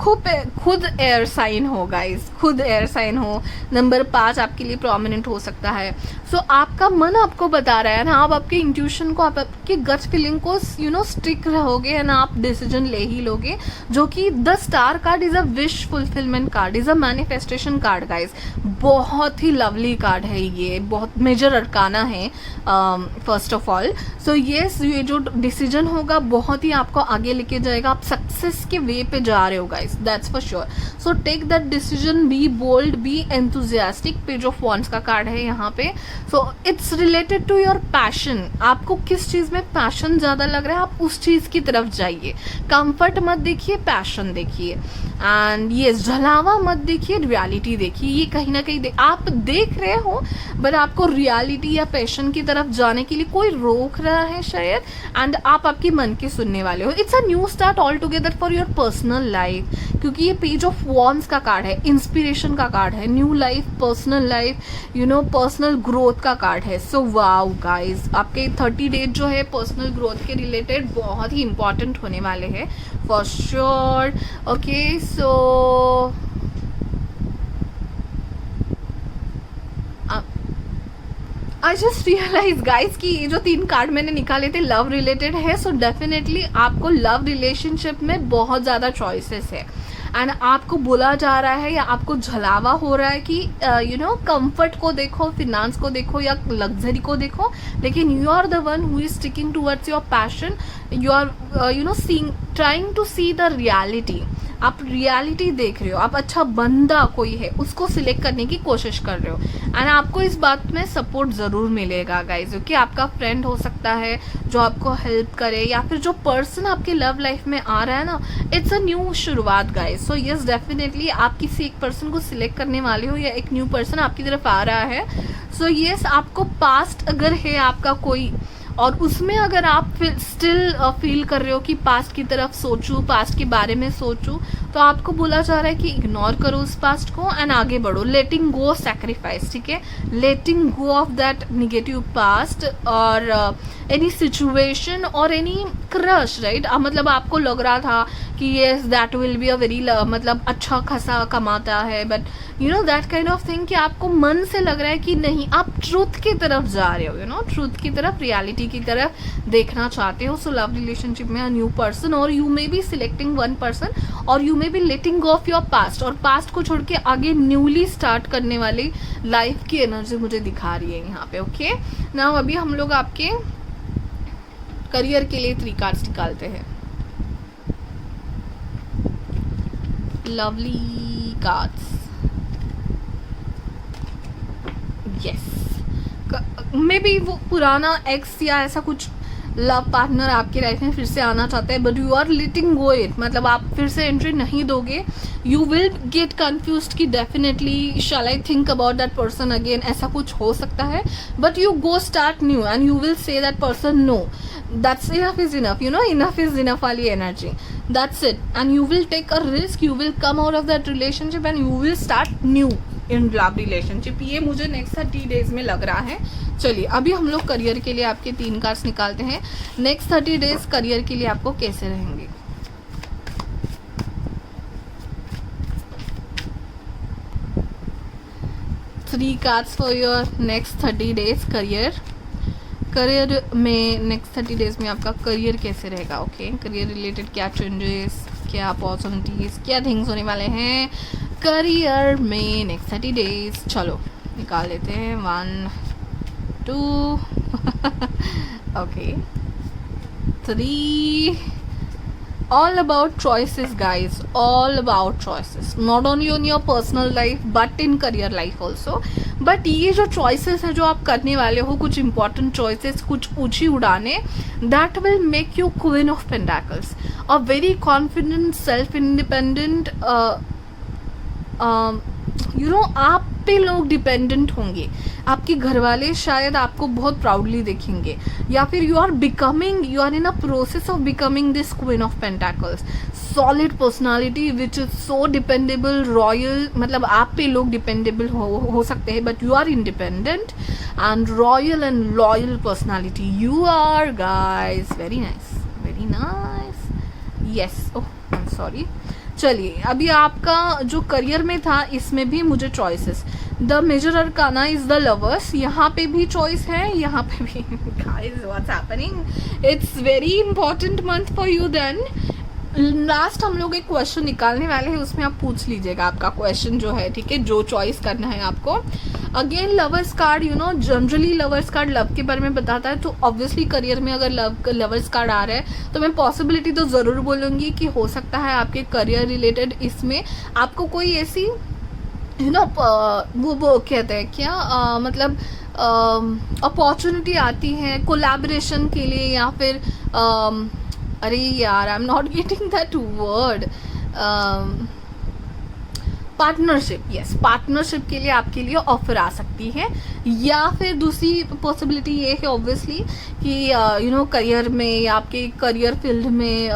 खुद एयर साइन हो गाइस, खुद एयर साइन हो. नंबर 5 आपके लिए प्रोमिनेंट हो सकता है. सो आपका मन आपको बता रहा है ना, आप आपके इंट्यूशन को, आप आपकी गट फीलिंग को स्टिक रहोगे, ना आप डिसीजन ले ही लोगे. जो कि the star card is a wish fulfilment card, is a manifestation card guys. बहुत ही लवली कार्ड है ये, बहुत मेजर अरकाना है first of all. So yes, ये जो डिसीजन होगा बहुत ही आपको आगे लेके जाएगा. आप सक्सेस के वे पे जा रहे हो guys, that's for sure. So take that decision, be bold, be enthusiastic. Page of wands का कार्ड है यहाँ पे. So it's related to your passion. आपको किस चीज़ में पैशन ज़्यादा लग रहा है, आप उस चीज़ की तरफ जाइए. कंफर्ट मत देखिए, पैशन देखिए. एंड ये जलावा मत देखिए, रियलिटी देखिए. ये कहीं ना कहीं आप देख रहे हो, बट आपको रियलिटी या पैशन की तरफ जाने के लिए कोई रोक रहा है शायद, एंड आप आपके मन के सुनने वाले हो. It's a new start all together for your personal life, क्योंकि ये पेज ऑफ वॉन्ड्स का कार्ड है, इंस्पिरेशन का कार्ड है, new life, personal life, personal growth का कार्ड है. सो वाओ गाइज, आपके 30 डेज जो है पर्सनल ग्रोथ के रिलेटेड बहुत ही इंपॉर्टेंट होने वाले हैं for sure. Okay, so I just realise guys कि ये जो 3 कार्ड मैंने निकाले थे लव रिलेटेड है. सो डेफिनेटली आपको लव रिलेशनशिप में बहुत ज़्यादा चॉइसेस है, एंड आपको बोला जा रहा है या आपको झलावा हो रहा है कि कंफर्ट को देखो, फिनांस को देखो या लग्जरी को देखो, लेकिन you are the one who is sticking towards your passion. You are seeing, trying to see the reality. आप रियलिटी देख रहे हो, आप अच्छा बंदा कोई है उसको सिलेक्ट करने की कोशिश कर रहे हो, एंड आपको इस बात में सपोर्ट ज़रूर मिलेगा गाइज, क्योंकि आपका फ्रेंड हो सकता है जो आपको हेल्प करे, या फिर जो पर्सन आपके लव लाइफ में आ रहा है ना, इट्स अ न्यू शुरुआत गाइज। सो यस डेफिनेटली आप किसी एक पर्सन को सिलेक्ट करने वाले हो, या एक न्यू पर्सन आपकी तरफ आ रहा है। सो यस आपको पास्ट अगर है आपका कोई, और उसमें अगर आप स्टिल फील कर रहे हो कि पास्ट की तरफ सोचूं, पास्ट के बारे में सोचूं, तो आपको बोला जा रहा है कि इग्नोर करो उस पास्ट को एंड आगे बढ़ो। लेटिंग गो सैक्रिफाइस, ठीक है, लेटिंग go of that negative past और एनी सिचुएशन और एनी क्रश, राइट। मतलब आपको लग रहा था कि yes that will be a very, मतलब अच्छा खासा कमाता है, but you know that kind of thing, कि आपको मन से लग रहा है कि नहीं, आप ट्रूथ की तरफ जा रहे हो, यू नो, ट्रूथ की तरफ, रियलिटी की तरफ देखना चाहते हो। सो लव रिलेशनशिप में अ न्यू पर्सन, और you may be selecting one person, और you may be letting go of your past, और पास्ट को छोड़ के आगे न्यूली स्टार्ट करने वाली लाइफ की एनर्जी मुझे दिखा रही है यहाँ पे। ओके नाउ अभी हम लोग आपके करियर के लिए 3 कार्ड्स निकालते हैं। Lovely cards, yes, may be वो पुराना एक्स या ऐसा कुछ लव पार्टनर आपके लाइफ में फिर से आना चाहता है, but you are letting go it, मतलब आप फिर से एंट्री नहीं दोगे। यू विल गेट कन्फ्यूज कि definitely shall I think about that person again, ऐसा कुछ हो सकता है, but you go start new and you will say that person no, that's enough is enough, you know, enough is enough वाली energy, that's it, and you will take a risk, you will come out of that relationship and you will start new in love relationship. ये मुझे next 30 days में लग रहा है। चलिए अभी हम लोग करियर के लिए आपके 3 कार्ड्स निकालते हैं। नेक्स्ट 30 डेज करियर के लिए आपको कैसे रहेंगे। Three cards for your next 30 days career. Career में नेक्स्ट 30 डेज में आपका करियर कैसे रहेगा। ओके करियर रिलेटेड क्या चेंजेस, क्या अपॉर्चुनिटीज, क्या थिंग्स होने वाले हैं करियर में नेक्स्ट 30 डेज। चलो निकाल लेते हैं 1 2 okay 3। all about choices guys, all about choices, not only on your personal life but in career life also। but ये जो choices है जो आप करने वाले हो, कुछ important choices, कुछ ऊंची उड़ाने, that will make you queen of pentacles, a very confident, self independent, you know आप पे लोग डिपेंडेंट होंगे, आपके घर वाले शायद आपको बहुत प्राउडली देखेंगे, या फिर you are in a process of becoming this queen of pentacles. Solid personality which is so dependable, royal, मतलब आप पे लोग डिपेंडेबल हो सकते हैं, but you are independent and royal and loyal personality you are guys. Very nice, very nice, yes. Oh I am sorry. चलिए अभी आपका जो करियर में था इसमें भी मुझे choices, the major arcana is the lovers, यहाँ पे भी चॉइस है, यहाँ पे भी। Guys what's happening, it's very important month for you. Then last हम लोग एक क्वेश्चन निकालने वाले हैं, उसमें आप पूछ लीजिएगा आपका क्वेश्चन जो है, ठीक है, जो चॉइस करना है आपको। Again lovers card, you know generally lovers card love के बारे में बताता है, तो ऑब्वियसली करियर में अगर लवर्स कार्ड आ रहा है तो मैं पॉसिबिलिटी तो ज़रूर बोलूँगी कि हो सकता है आपके करियर रिलेटेड इसमें आपको कोई ऐसी यू नो वो कहते हैं क्या मतलब अपॉर्चुनिटी आती है कोलैबोरेशन के लिए, या फिर अरे यार I am not getting that word, partnership, yes partnership के लिए आपके लिए ऑफर आ सकती है। या फिर दूसरी पॉसिबिलिटी ये है ऑब्वियसली कि यू नो करियर में या आपके करियर फील्ड में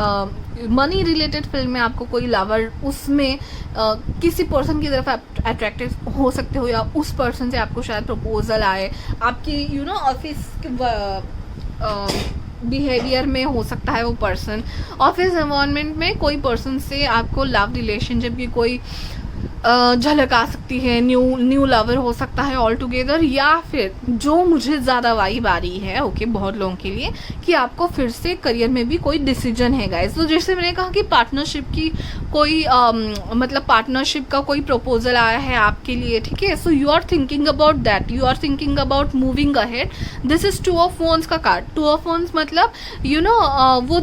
मनी रिलेटेड फील्ड में आपको कोई लवर, उसमें किसी पर्सन की तरफ आप अट्रैक्टिव हो सकते हो, या उस पर्सन से आपको शायद प्रपोजल आए, आपकी यू नो ऑफिस बिहेवियर में हो सकता है वो पर्सन, ऑफिस एनवायरनमेंट में कोई पर्सन से आपको लव रिलेशनशिप की कोई झलक आ सकती है, न्यू लवर हो सकता है ऑल टुगेदर, या फिर जो मुझे ज़्यादा वाइब आ रही है ओके बहुत लोगों के लिए कि आपको फिर से करियर में भी कोई डिसीजन है गाइस। तो जैसे मैंने कहा कि पार्टनरशिप की कोई मतलब पार्टनरशिप का कोई प्रपोजल आया है आपके लिए, ठीक है। So you are thinking about that, you are thinking about moving ahead. This is 2 of wands का कार्ड। 2 ऑफ वॉन्स मतलब वो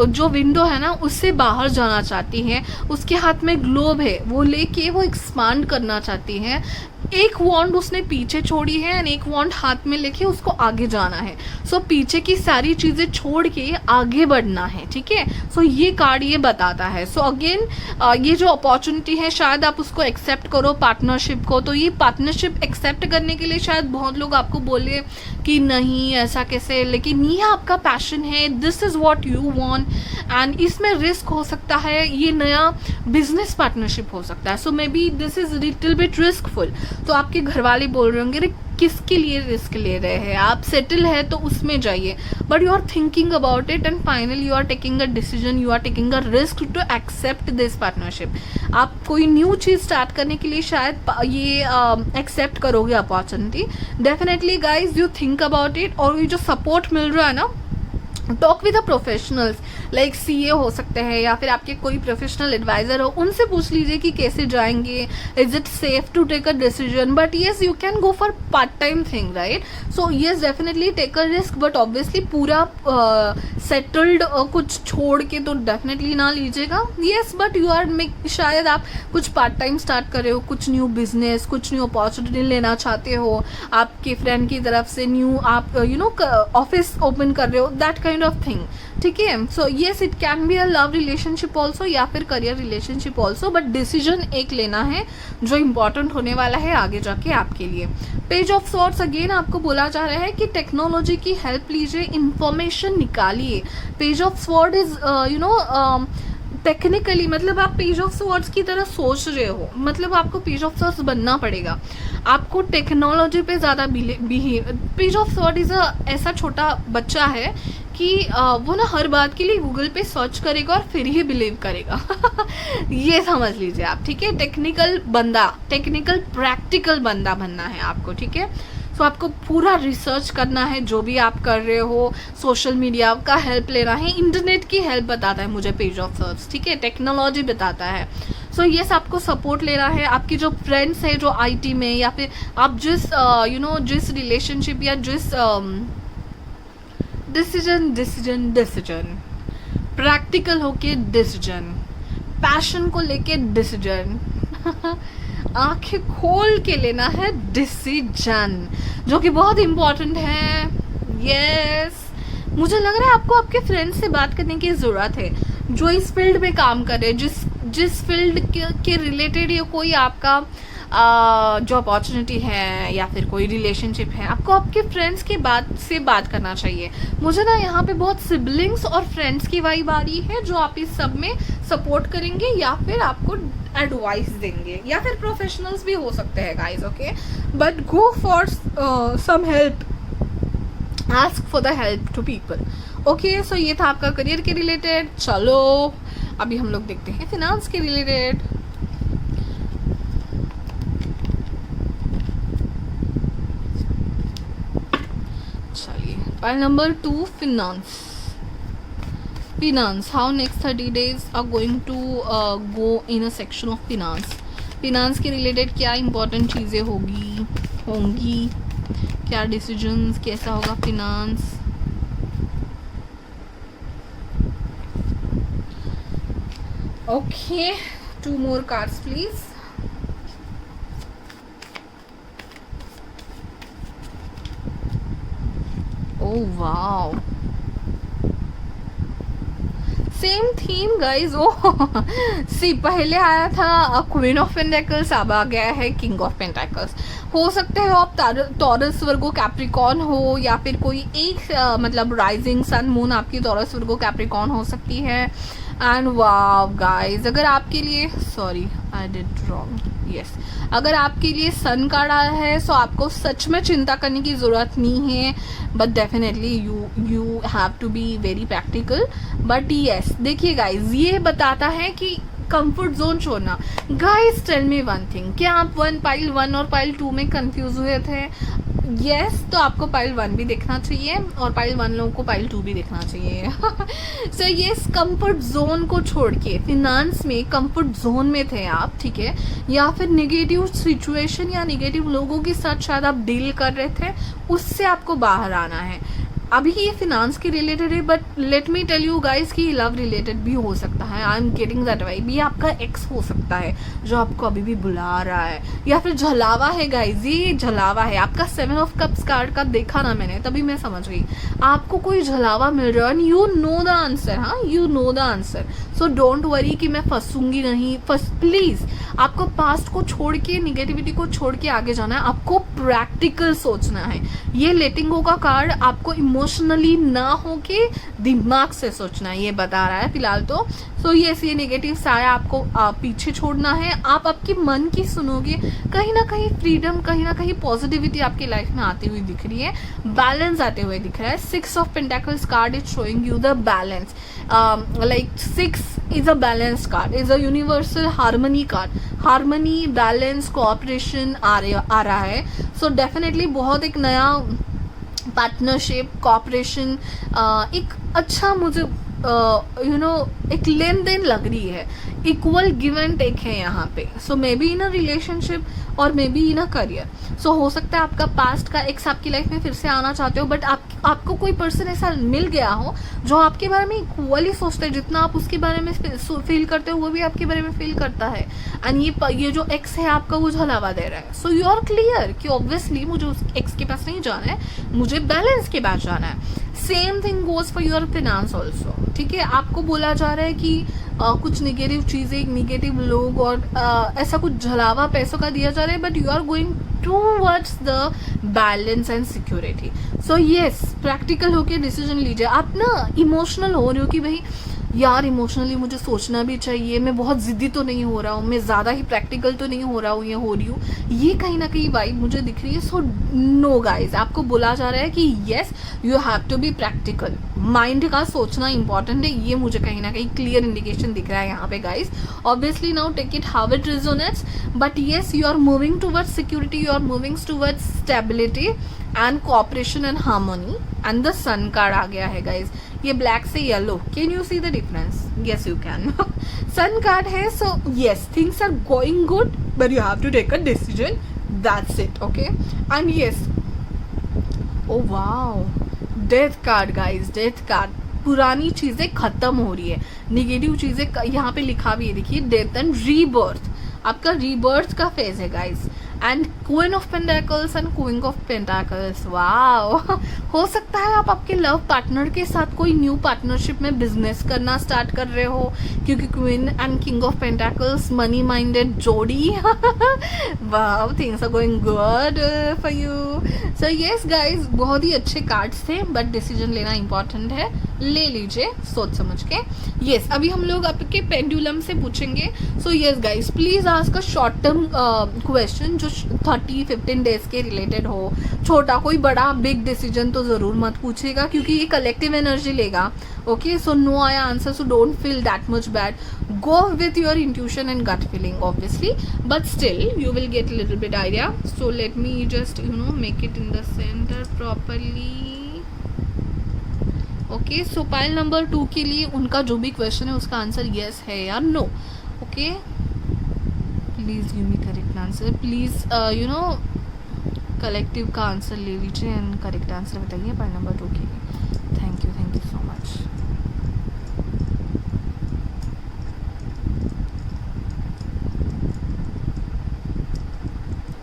जो विंडो है ना उससे बाहर जाना चाहती है, उसके हाथ में ग्लोब है, वो लेके वो एक्सपांड करना चाहती है। एक वॉन्ड उसने पीछे छोड़ी है एंड एक वॉन्ड हाथ में लेके उसको आगे जाना है। सो पीछे की सारी चीज़ें छोड़ के आगे बढ़ना है, ठीक है। सो ये कार्ड ये बताता है। सो अगेन ये जो अपॉर्चुनिटी है शायद आप उसको एक्सेप्ट करो पार्टनरशिप को। तो ये पार्टनरशिप एक्सेप्ट करने के लिए शायद बहुत लोग आपको बोले कि नहीं ऐसा कैसे, लेकिन ये आपका पैशन है, this is what you want and इसमें रिस्क हो सकता है, ये नया बिजनेस पार्टनरशिप हो सकता है। So maybe this is little bit riskful. तो आपके घर वाले बोल रहे होंगे किसके लिए रिस्क ले रहे हैं, आप सेटल है तो उसमें जाइए, but you are thinking about it and finally you are taking a decision, you are taking a risk to accept this partnership. आप कोई न्यू चीज़ स्टार्ट करने के लिए शायद ये एक्सेप्ट करोगे opportunity. Definitely guys you think about it. और ये जो सपोर्ट मिल रहा है ना, talk with the professionals like CA हो सकते हैं या फिर आपके कोई प्रोफेशनल एडवाइजर हो, उनसे पूछ लीजिए कि कैसे जाएंगे, is it safe to take a decision. But yes you can go for part time thing right. So yes definitely take a risk, but obviously पूरा सेटल्ड कुछ छोड़ के तो डेफिनेटली ना लीजिएगा। येस बट यू आर शायद आप कुछ पार्ट टाइम स्टार्ट कर रहे हो, कुछ न्यू बिजनेस, कुछ न्यू अपॉर्चुनिटी लेना चाहते हो, आपके फ्रेंड की तरफ से न्यू आप ऑफिस ओपन कर रहे हो, दैट काइंड ऑफ थिंग, ठीक है। So yes it can be a love relationship also या फिर career relationship also, but decision एक लेना है जो इम्पॉर्टेंट होने वाला है आगे जाके आपके लिए। पेज ऑफ सॉर्ट्स अगेन आपको बोला जा रहा है कि टेक्नोलॉजी की हेल्प लीजिए, इंफॉर्मेशन निकालिए। Page of sword is technically मतलब आप पेज ऑफ सॉर्ड्स की तरह सोच रहे हो, मतलब आपको पेज ऑफ सॉर्ड्स बनना पड़ेगा, आपको टेक्नोलॉजी पे ज़्यादा behave. Page of sword is ऐसा छोटा बच्चा है कि वो ना हर बात के लिए गूगल पे सर्च करेगा और फिर ही बिलीव करेगा ये समझ लीजिए आप, ठीक है। टेक्निकल बंदा, टेक्निकल प्रैक्टिकल बंदा बनना है आपको, ठीक है। सो आपको पूरा रिसर्च करना है जो भी आप कर रहे हो, सोशल मीडिया का हेल्प लेना है, इंटरनेट की हेल्प बताता है मुझे पेज ऑफ सर्च, ठीक है, टेक्नोलॉजी बताता है। सो येस आपको सपोर्ट लेना है। आपकी जो फ्रेंड्स है जो आईटी में या फिर आप जिस जिस रिलेशनशिप या जिस डिसीजन प्रैक्टिकल होके डिसीजन, पैशन को लेके डिसीजन आंखें खोल के लेना है डिसीजन, जो कि बहुत इम्पोर्टेंट है। यस मुझे लग रहा है आपको आपके फ्रेंड्स से बात करने की ज़रूरत है जो इस फील्ड में काम कर रहे हैं, जिस फील्ड के रिलेटेड ये कोई आपका जो अपॉर्चुनिटी है या फिर कोई रिलेशनशिप है, आपको आपके फ्रेंड्स के बात करना चाहिए। मुझे ना यहाँ पे बहुत सिबलिंग्स और फ्रेंड्स की वाइब आ रही है जो आप इस सब में सपोर्ट करेंगे या फिर आपको एडवाइस देंगे, या फिर प्रोफेशनल्स भी हो सकते हैं guys, okay. But go for some help, ask for the help to people, okay. So ये था आपका करियर के रिलेटेड। चलो अभी हम लोग देखते हैं फिनांस के related. Pile number 2, finance. How next 30 days are going to go in a section of finance. Finance के related क्या important चीज़ें होंगी, क्या decisions, कैसा होगा finance. Okay, 2 more cards please. Oh wow, same theme guys. Oh see पहले आया था क्वीन ऑफ पेंटेकल्स, अब आ गया है किंग ऑफ पेंटेकल्स। हो सकते हो आप टॉरस वर्गो कैप्रिकॉन हो या फिर कोई एक मतलब राइजिंग सन मून आपकी टॉरस वर्गो कैप्रिकॉन हो सकती है। एंड वाव गाइज अगर आपके लिए आई डिड रॉन्ग, यस अगर आपके लिए सन कार्ड आया है तो आपको सच में चिंता करने की ज़रूरत नहीं है, but definitely you have to be very practical. But yes देखिए गाइज ये बताता है कि कंफर्ट जोन छोड़ना। Guys tell me one thing, क्या आप पाइल 1 और पाइल 2 में कंफ्यूज हुए थे? यस, तो आपको पाइल 1 भी देखना चाहिए और पाइल 1 लोगों को पाइल 2 भी देखना चाहिए। सो यस, कंफर्ट जोन को छोड़ के फिनांस में कंफर्ट जोन में थे आप, ठीक है, या फिर नेगेटिव सिचुएशन या नेगेटिव लोगों के साथ शायद आप डील कर रहे थे, उससे आपको बाहर आना है। अभी ये फिनांस के रिलेटेड है, but let me tell you guys कि लव रिलेटेड भी हो सकता है। I am getting that vibe. ये आपका एक्स हो सकता है जो आपको अभी भी बुला रहा है, या फिर झलावा है गाइस, ये झलावा है। आपका 7 ऑफ कप्स कार्ड का देखा ना मैंने, तभी मैं समझ गई आपको कोई झलावा मिल रहा है। यू नो द आंसर, हाँ, you know the answer. So don't worry कि मैं फंसूंगी नहीं। प्लीज आपको पास्ट को छोड़ के, निगेटिविटी को छोड़ के आगे जाना है। आपको प्रैक्टिकल सोचना है। ये लेटिंग गो का कार्ड आपको इमोशनली ना हो के दिमाग से सोचना है, ये बता रहा है फिलहाल तो। सो ये नेगेटिव साया आपको पीछे छोड़ना है। आप आपके मन की सुनोगे, कहीं ना कहीं फ्रीडम, कहीं ना कहीं पॉजिटिविटी आपकी लाइफ में आती हुई दिख रही है, बैलेंस आते हुए दिख रहा है। 6 of pentacles card is showing you the balance, like 6 is a balance card, is a universal harmony card. Harmony, balance, cooperation आ रहा है। सो डेफिनेटली बहुत एक नया पार्टनरशिप, कोऑपरेशन, एक अच्छा मुझे एक लेन देन लग रही है। इक्वल गिव एंड टेक है यहाँ पे। सो may be in a relationship और may be in a career. सो हो सकता है आपका पास्ट का एक्स आपकी लाइफ में फिर से आना चाहते हो, बट आपको कोई पर्सन ऐसा मिल गया हो जो आपके बारे में इक्वली सोचता है, जितना आप उसके बारे में फील करते हो वो भी आपके बारे में फील करता है। एंड ये जो एक्स है आपका वो झलावा दे रहा है। सो यू आर क्लियर कि ऑब्वियसली मुझे उस एक्स के पास नहीं जाना है, मुझे बैलेंस के पास जाना है। Same thing goes for your finance also, ठीक है। आपको बोला जा रहा है कि कुछ निगेटिव चीज़ें, निगेटिव लोग और ऐसा कुछ झलावा पैसों का दिया जा रहा है, but you are going towards the balance and security. So yes, practical होके डिसीजन लीजिए। आप ना इमोशनल हो रहे हो कि भाई यार इमोशनली मुझे सोचना भी चाहिए, मैं बहुत ज़िद्दी तो नहीं हो रहा हूँ, मैं ज़्यादा ही प्रैक्टिकल तो नहीं हो रहा हूँ, ये हो रही हूँ, ये कहीं ना कहीं वाइब मुझे दिख रही है। सो नो गाइज, आपको बोला जा रहा है कि yes you have to be practical. Mind का सोचना इंपॉर्टेंट है, ये मुझे कहीं ना कहीं क्लियर इंडिकेशन दिख रहा है यहाँ पे guys. Obviously now take it how it resonates, but yes you are moving towards security, you are moving towards stability and cooperation and harmony. And the sun card आ गया है गाइज, ये black से yellow, can you see the difference? Yes you can. Sun card है, so yes things are going good, but you have to take a decision, that's it, okay. And yes, oh wow, death card guys, death card. पुरानी चीजें खत्म हो रही है, negative चीजें यहाँ पे लिखा भी है, देखिए, डेथ एंड रीबर्थ। आपका रीबर्थ का फेज है guys. And queen of pentacles and queen of pentacles, wow. हो सकता है आप आपके लव पार्टनर के साथ कोई न्यू पार्टनरशिप में बिजनेस करना स्टार्ट कर रहे हो, क्योंकि queen and king of pentacles, money minded जोड़ी। Wow, things are going good for you. So yes guys, बहुत ही अच्छे कार्ड्स थे, बट डिसीजन लेना इंपॉर्टेंट है, ले लीजिए सोच समझ के। यस, अभी हम लोग आपके पेंडुलम से पूछेंगे। सो yes guys, please ask a short term question जो 30-15 डेज के रिलेटेड हो। छोटा कोई बड़ा बिग डिसीजन तो ज़रूर मत पूछेगा, क्योंकि ये कलेक्टिव एनर्जी लेगा, ओके। सो नो आया answer, so don't feel that much bad, go with your intuition and gut feeling obviously, but still you will get a little bit idea. So let me just make it in the center properly, okay. So pile number 2 के लिए उनका जो भी question है उसका answer yes है या no, okay. Please give me correct answer, please collective का आंसर ले लीजिए एंड करेक्ट आंसर बताइए पाइल नंबर 2 के लिए। Thank you so much.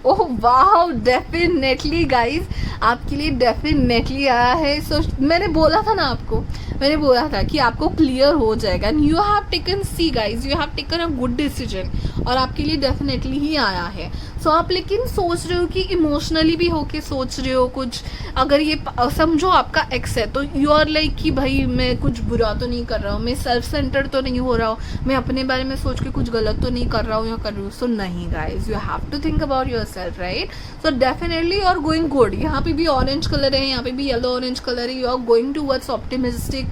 Oh वाह, डेफिनेटली गाइज, आपके लिए डेफिनेटली आया है। सो मैंने बोला था ना आपको, मैंने बोला था कि आपको क्लियर हो जाएगा। And you have taken, see guys, you have taken a good decision, और आपके लिए डेफिनेटली ही आया है। सो आप लेकिन सोच रहे हो कि इमोशनली भी होके सोच रहे हो कुछ। अगर ये समझो आपका एक्स है, तो यू आर लाइक कि भाई मैं कुछ बुरा तो नहीं कर रहा हूँ, मैं सेल्फ सेंटर्ड तो नहीं हो रहा हूँ, मैं अपने बारे में सोच के कुछ गलत तो नहीं कर रहा हूँ या कर रही हूँ। सो नहीं guys, you have to think about yourself, right? So definitely you are going good. यहाँ पे भी ऑरेंज कलर है, यहाँ पे भी येलो ऑरेंज कलर है. You are going towards optimistic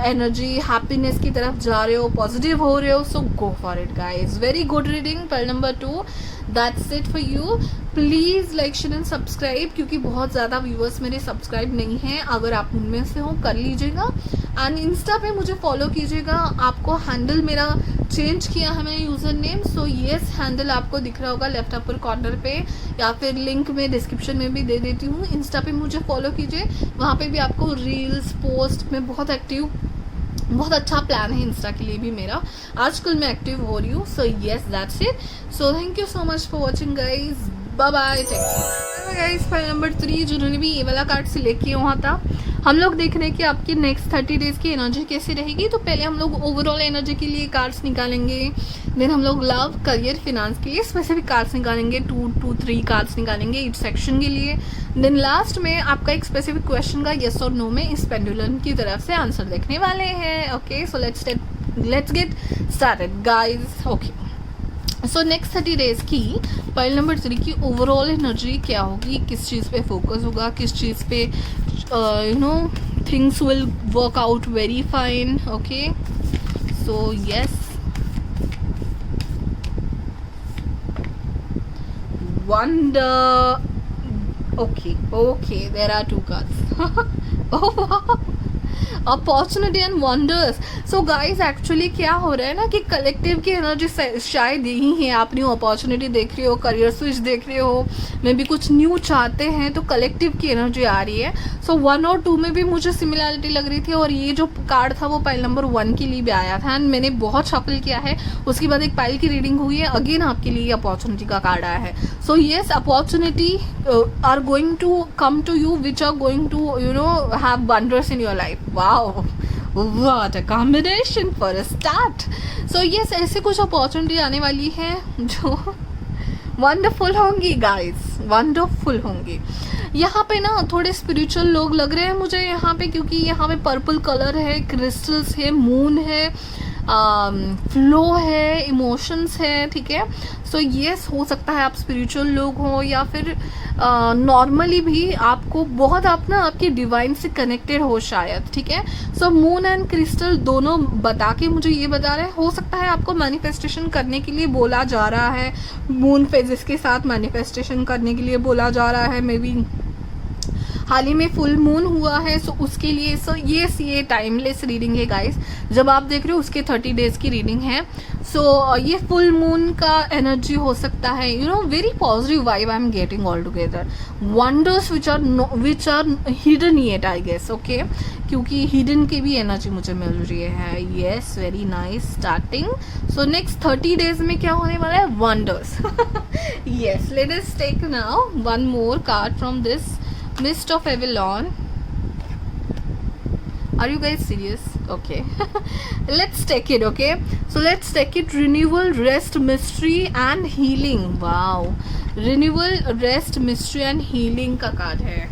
energy, happiness की तरफ जा रहे हो, पॉजिटिव हो रहे हो. So go for it guys. Very good reading. Pile number 2, that's it for you. Please like share and subscribe, क्योंकि बहुत ज़्यादा व्यूअर्स मेरे सब्सक्राइब नहीं हैं. अगर आप उनमें से हो कर लीजिएगा. एंड इंस्टा पे मुझे फॉलो कीजिएगा. आपको हैंडल मेरा चेंज किया है मैंने, user name. So yes, handle आपको दिख रहा होगा लेफ्ट अपर कॉर्नर पे, या फिर लिंक में डिस्क्रिप्शन में भी दे देती हूँ. इंस्टा पे मुझे फॉलो कीजिए. वहाँ पे भी आपको रील्स पोस्ट में बहुत एक्टिव, बहुत अच्छा प्लान है इंस्टा के लिए भी मेरा. आजकल मैं एक्टिव हो रही हूँ. So yes, that's it. So thank you so much for watching guys. Bye bye, take care guys. File number 3, जिन्होंने भी ये वाला कार्ड सिलेक्ट किया हुआ था, हम लोग देख रहे हैं कि आपकी नेक्स्ट 30 डेज की एनर्जी कैसी रहेगी. तो पहले हम लोग ओवरऑल एनर्जी के लिए कार्ड्स निकालेंगे. देन हम लोग लव, करियर, फिनांस के लिए स्पेसिफिक कार्ड्स निकालेंगे. 2-3 कार्ड्स निकालेंगे ईच सेक्शन के लिए. देन लास्ट में आपका एक स्पेसिफिक क्वेश्चन का येस और नो में इस पेंडुलम की तरफ से आंसर देखने वाले हैं. Okay, so let's get started guys. Okay, so next 30 days की पाइल नंबर 3 की ओवरऑल एनर्जी क्या होगी, किस चीज़ पे फोकस होगा, किस चीज़ पे you know things will work out very fine. Okay, so yes, wonder. Okay, there are 2 cards. Oh wow, opportunity and wonders. So guys actually क्या हो रहा है ना कि कलेक्टिव की एनर्जी शायद यही है. आप न्यू अपॉर्चुनिटी देख रहे हो, करियर स्विच देख रहे हो, मे भी कुछ न्यू चाहते हैं, तो कलेक्टिव की एनर्जी आ रही है. सो 1 और 2 में भी मुझे सिमिलरिटी लग रही थी. और ये जो कार्ड था वो पाइल नंबर 1 के लिए भी आया था. एंड मैंने बहुत शफल किया है, उसके बाद एक पाइल की रीडिंग हुई है. अगेन आपके लिए अपॉर्चुनिटी का कार्ड आया है. So yes, opportunity are going to come to you which are going to you know have wonders in your life. Wow, what a combination for a start. So yes, ऐसे कुछ opportunity आने वाली है जो wonderful होंगी guys, wonderful होंगी. यहाँ पे ना थोड़े स्पिरिचुअल लोग लग रहे हैं मुझे यहाँ पे, क्योंकि यहाँ पे पर्पल कलर है, क्रिस्टल्स है, मून है, फ्लो है, इमोशंस है. ठीक है, सो येस, हो सकता है आप स्पिरिचुअल लोग हो, या फिर नॉर्मली भी आपको बहुत आप ना आपके डिवाइन से कनेक्टेड हो शायद. ठीक है, सो मून एंड क्रिस्टल दोनों बता के मुझे ये बता रहे हैं, हो सकता है आपको मैनिफेस्टेशन करने के लिए बोला जा रहा है. मून फेजेस के साथ मैनिफेस्टेशन करने के लिए बोला जा रहा है. मे बी हाल ही में फुल मून हुआ है, सो उसके लिए. सो ये टाइमलेस रीडिंग है गाइस. जब आप देख रहे हो उसके 30 डेज की रीडिंग है. सो ये फुल मून का एनर्जी हो सकता है. You know, very positive vibe I am getting all together. Wonders which are hidden yet I guess. Okay, क्योंकि हिडन की भी एनर्जी मुझे मिल रही है. Yes, very nice starting. So next 30 days में क्या होने वाला है, wonders. Yes, let us take now one more card from this Mist of Avalon. Are you guys serious? Okay. Let's take it. Okay, so let's take it. Renewal, rest, mystery and healing. Wow, renewal, rest, mystery and healing का card है.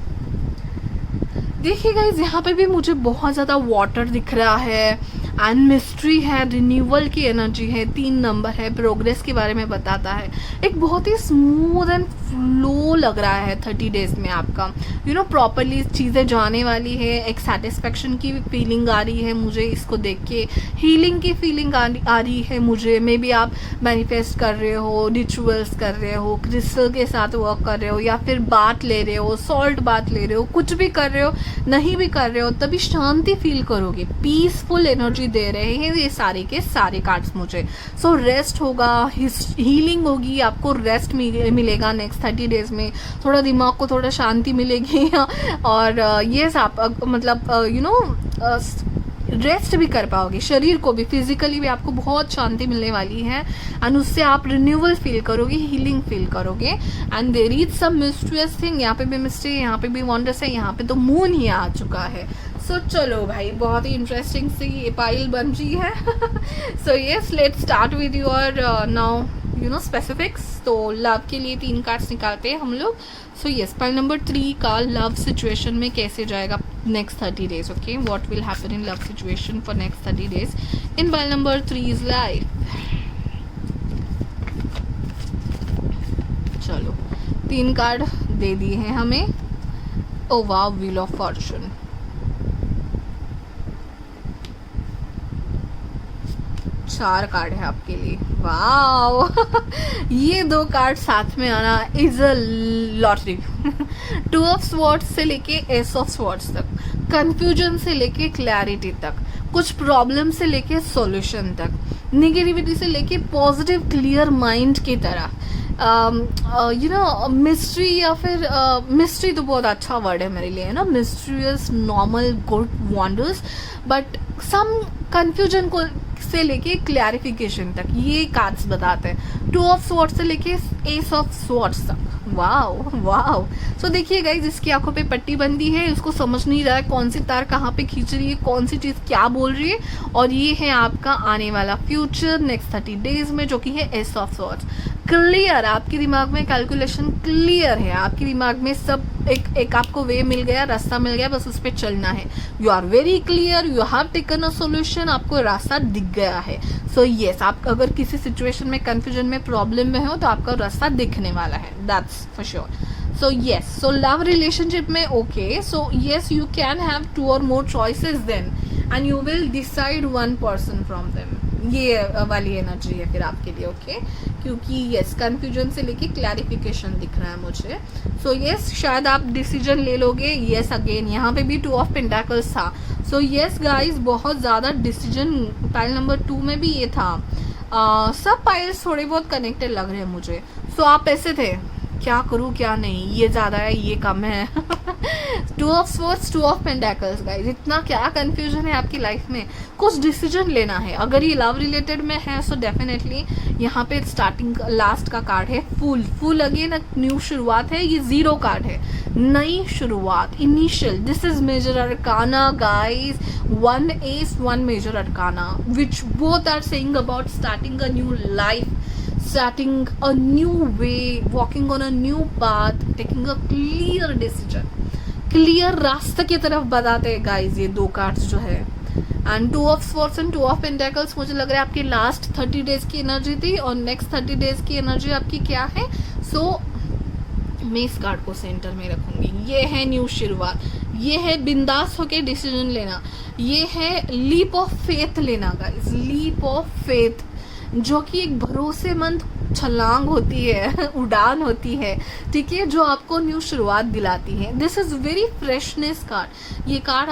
देखिए guys, यहाँ पे भी मुझे बहुत ज़्यादा water दिख रहा है, एंड मिस्ट्री है, रिन्यूअल की एनर्जी है, 3 नंबर है, प्रोग्रेस के बारे में बताता है. एक बहुत ही स्मूथ एंड फ्लो लग रहा है 30 डेज में आपका. यू नो, प्रॉपरली चीज़ें जाने वाली है. एक सेटिस्फेक्शन की फीलिंग आ रही है मुझे इसको देख के. हीलिंग की फीलिंग आ रही है मुझे. मे बी आप मैनिफेस्ट कर रहे हो, रिचुअल्स कर रहे हो, क्रिस्टल के साथ वर्क कर रहे हो, या फिर बात ले रहे हो, सॉल्ट बात ले रहे हो, कुछ भी कर रहे हो, नहीं भी कर रहे हो, तभी शांति फील करोगे. पीसफुल एनर्जी दे रहे हैं ये सारे के सारे कार्ड्स मुझे. सो रेस्ट होगा, हीलिंग होगी, आपको रेस्ट मिलेगा नेक्स्ट 30 डेज में. थोड़ा दिमाग को थोड़ा शांति मिलेगी. और ये आप मतलब यू नो रेस्ट भी कर पाओगे. शरीर को भी, फिजिकली भी आपको बहुत शांति मिलने वाली है. एंड उससे आप रिन्यूअल फील करोगे, हीलिंग फील करोगे. And there is some mysterious thing. यहाँ पे भी मिस्ट्री, यहाँ पे भी वंडर्स है, यहाँ पे तो मून ही आ चुका है. सो चलो भाई, बहुत ही इंटरेस्टिंग सी ये पाइल बन रही है. So yes, let's start with your now you know specifics. तो लव के लिए 3 कार्ड्स निकालते हैं हम लोग. सो येस, पाइल नंबर 3 का लव सिचुएशन में कैसे जाएगा next 30 days. Okay, what will happen in love situation for next 30 days in pile number 3's life. चलो, 3 कार्ड दे दिए हैं हमें। ओ वाह, व्हील ऑफ फॉर्चून, चार कार्ड है आपके लिए। वाह ये 2 कार्ड साथ में आना is a lottery. 2 of swords से लेके एस ऑफ स्वॉर्ड्स तक, कंफ्यूजन से लेके क्लैरिटी तक, कुछ प्रॉब्लम से लेके सॉल्यूशन तक, नेगेटिविटी से लेके पॉजिटिव क्लियर माइंड की तरह। मिस्ट्री या फिर मिस्ट्री तो बहुत अच्छा वर्ड है मेरे लिए, है ना, mysterious, normal, good, wonders, but some confusion को से लेके क्लैरिफिकेशन तक ये कार्ड्स बताते हैं। 2 ऑफ स्वॉर्ड्स से लेके एस ऑफ स्वॉर्ड्स तक। Wow wow. सो देखिए गाइज, इसकी आंखों पे पट्टी बंदी है, इसको समझ नहीं रहा है कौन सी तार कहाँ पे खींच रही है, कौन सी चीज़ क्या बोल रही है। और ये है आपका आने वाला फ्यूचर नेक्स्ट 30 डेज में, जो कि है एस ऑफ स्वॉर्ड्स। क्लियर, आपके दिमाग में कैलकुलेशन क्लियर है, आपके दिमाग में सब एक आपको वे मिल गया, रास्ता मिल गया, बस उस पर चलना है। You are very clear, you have taken a solution, आपको रास्ता दिख गया है। सो येस, आप अगर किसी सिचुएशन में, कंफ्यूजन में, प्रॉब्लम में हो तो आपका रास्ता दिखने वाला है, that's for sure. So yes, so love relationship में okay, so yes you can have 2 or more choices then and you will decide 1 person from them. ये वाली एनर्जी है फिर आपके लिए, ओके क्योंकि यस कंफ्यूजन से लेके क्लैरिफिकेशन दिख रहा है मुझे। सो यस, शायद आप डिसीजन ले लोगे। यस अगेन यहाँ पे भी 2 ऑफ पेंटाकल्स था। सो यस गाइज, बहुत ज़्यादा डिसीजन पाइल नंबर 2 में भी ये था। सब पाइल्स थोड़े बहुत कनेक्टेड लग रहे हैं मुझे। सो आप ऐसे थे, क्या करूँ क्या नहीं, ये ज़्यादा है ये कम है। 2 of swords, 2 of pentacles guys, इतना क्या कंफ्यूजन है आपकी लाइफ में, कुछ डिसीजन लेना है। अगर ये लव रिलेटेड में है सो डेफिनेटली यहाँ पे स्टार्टिंग लास्ट का कार्ड है फुल अगेन न्यू शुरुआत है। ये 0 कार्ड है, नई शुरुआत, initial. This is major arcana guys, 1 as 1 major arcana, which both are saying about starting a new life, starting a new way, walking on a new path, taking a clear decision, clear रास्ते की तरफ बताते हैं guys ये 2 cards जो है। And 2 of swords and 2 of pentacles, मुझे लग रहा है आपकी लास्ट 30 डेज की एनर्जी थी और नेक्स्ट 30 डेज की एनर्जी आपकी क्या है। सो मैं इस कार्ड को सेंटर में रखूंगी। ये है न्यू शुरुआत, ये है बिंदास होके डिसीजन लेना, ये है लीप ऑफ फेथ लेना गाइज, लीप ऑफ फेथ, जो कि एक भरोसेमंद छलांग होती है, उड़ान होती है, ठीक है, जो आपको न्यू शुरुआत दिलाती है। This is very freshness card. ये कार्ड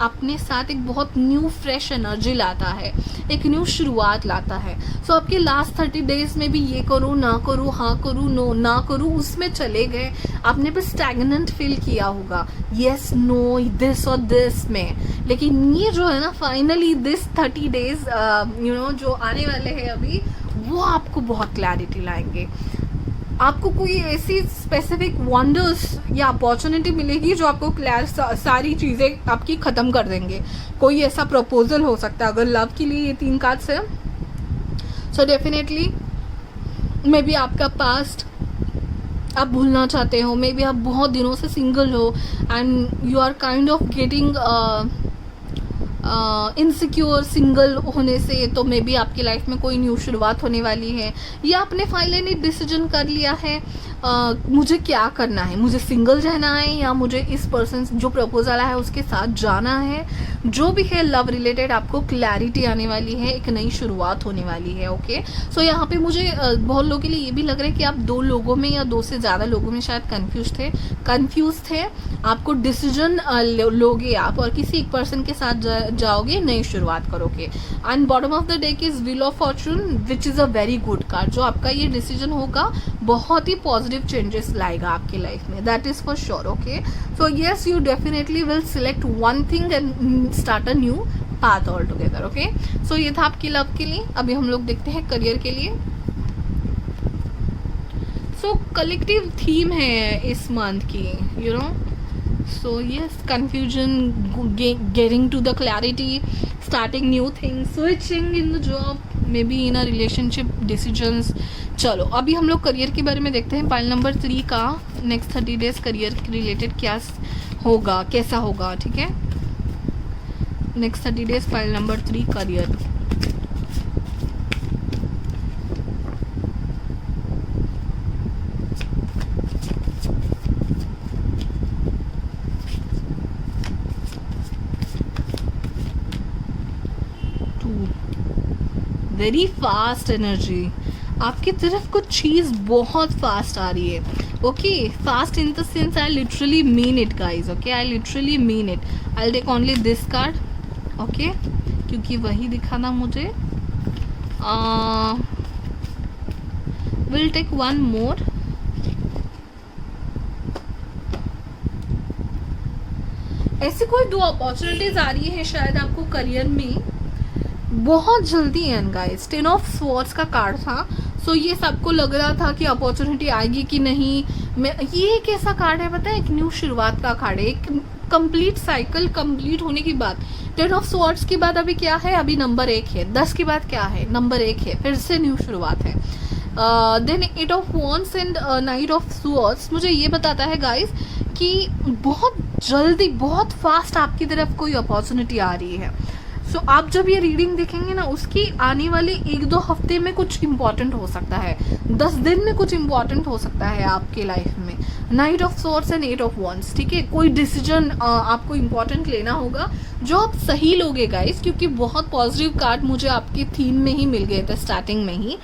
अपने साथ एक बहुत न्यू फ्रेश एनर्जी लाता है, एक न्यू शुरुआत लाता है। सो आपके लास्ट 30 डेज में भी ये करूँ ना करूँ, हाँ करूँ नो ना करूँ, उसमें चले गए, आपने भी स्टैग्नेंट फील किया होगा, येस नो दिस और दिस में। लेकिन ये जो है ना, फाइनली दिस 30 डेज जो आने वाले हैं अभी, वो आपको बहुत क्लैरिटी लाएंगे। आपको कोई ऐसी स्पेसिफिक वंडर्स या अपॉर्चुनिटी मिलेगी जो आपको सारी चीज़ें आपकी ख़त्म कर देंगे। कोई ऐसा प्रपोजल हो सकता है, अगर लव के लिए ये 3 कार्ड्स है। सो डेफिनेटली मे बी आपका पास्ट आप भूलना चाहते हो, मे बी आप बहुत दिनों से सिंगल हो and you are kind of getting insecure single होने से, तो मे बी आपकी लाइफ में कोई न्यू शुरुआत होने वाली है, या आपने फाइनली डिसीजन कर लिया है मुझे क्या करना है, मुझे सिंगल रहना है या मुझे इस पर्सन जो प्रपोजल आया है उसके साथ जाना है। जो भी है लव रिलेटेड, आपको क्लैरिटी आने वाली है, एक नई शुरुआत होने वाली है। ओके, सो यहाँ पे मुझे बहुत लोगों के लिए ये भी लग रहा है कि आप 2 लोगों में या 2 से ज़्यादा लोगों में शायद कंफ्यूज थे। आपको डिसीजन लोगे आप और किसी एक पर्सन के साथ जाओगे, नई शुरुआत करोगे। And bottom of the day की is wheel of fortune, which is a very good card. जो आपका ये डिसीजन होगा बहुत ही पॉजिटिव चेंजेस लाएगा आपकी लाइफ में, that is for sure. Okay, so yes you definitely will select one thing and start a new path all together. Okay, so ये था आपकी लव के लिए। अभी हम लोग देखते हैं करियर के लिए। सो कलेक्टिव थीम है इस मंथ की, you know. So yes, confusion, getting to the clarity, starting new things, switching in the job, maybe in a relationship, decisions। चलो अभी हम लोग करियर के बारे में देखते हैं। पाइल नंबर 3 का नेक्स्ट 30 डेज करियर रिलेटेड क्या होगा, कैसा होगा, ठीक है। Next 30 days pile number 3 career. Very fast energy, आपकी तरफ कुछ चीज़ बहुत फास्ट आ रही है. Okay, fast in the sense I literally mean it guys. Okay, I literally mean it. I take only this card. Okay, क्योंकि वही दिखाना मुझे. Will take one more. ऐसी कोई 2 अपॉर्चुनिटीज आ रही है शायद आपको करियर में बहुत जल्दी है गाइस. 10 ऑफ स्वॉर्ड्स का कार्ड था. सो ये सबको लग रहा था कि अपॉर्चुनिटी आएगी कि नहीं. ये एक ऐसा कार्ड है, पता है, एक न्यू शुरुआत का कार्ड है, एक कंप्लीट साइकिल कंप्लीट होने की बात. 10 ऑफ स्वॉर्ड्स के बाद अभी क्या है, अभी नंबर 1 है. 10 के बाद क्या है, नंबर 1 है, फिर से न्यू शुरुआत है. Then 8 of wands and knight of swords मुझे ये बताता है गाइस कि बहुत जल्दी बहुत फास्ट आपकी तरफ कोई अपॉर्चुनिटी आ रही है. सो आप जब ये रीडिंग देखेंगे ना, उसकी आने वाले 1-2 हफ्ते में कुछ इम्पॉर्टेंट हो सकता है, 10 दिन में कुछ इम्पॉर्टेंट हो सकता है आपके लाइफ में. Night of swords and 8 of wands. ठीक है, कोई डिसीजन आपको इम्पॉर्टेंट लेना होगा जो आप सही लोगे गाइस, क्योंकि बहुत पॉजिटिव कार्ड मुझे आपके थीम में ही मिल गए थे स्टार्टिंग में ही.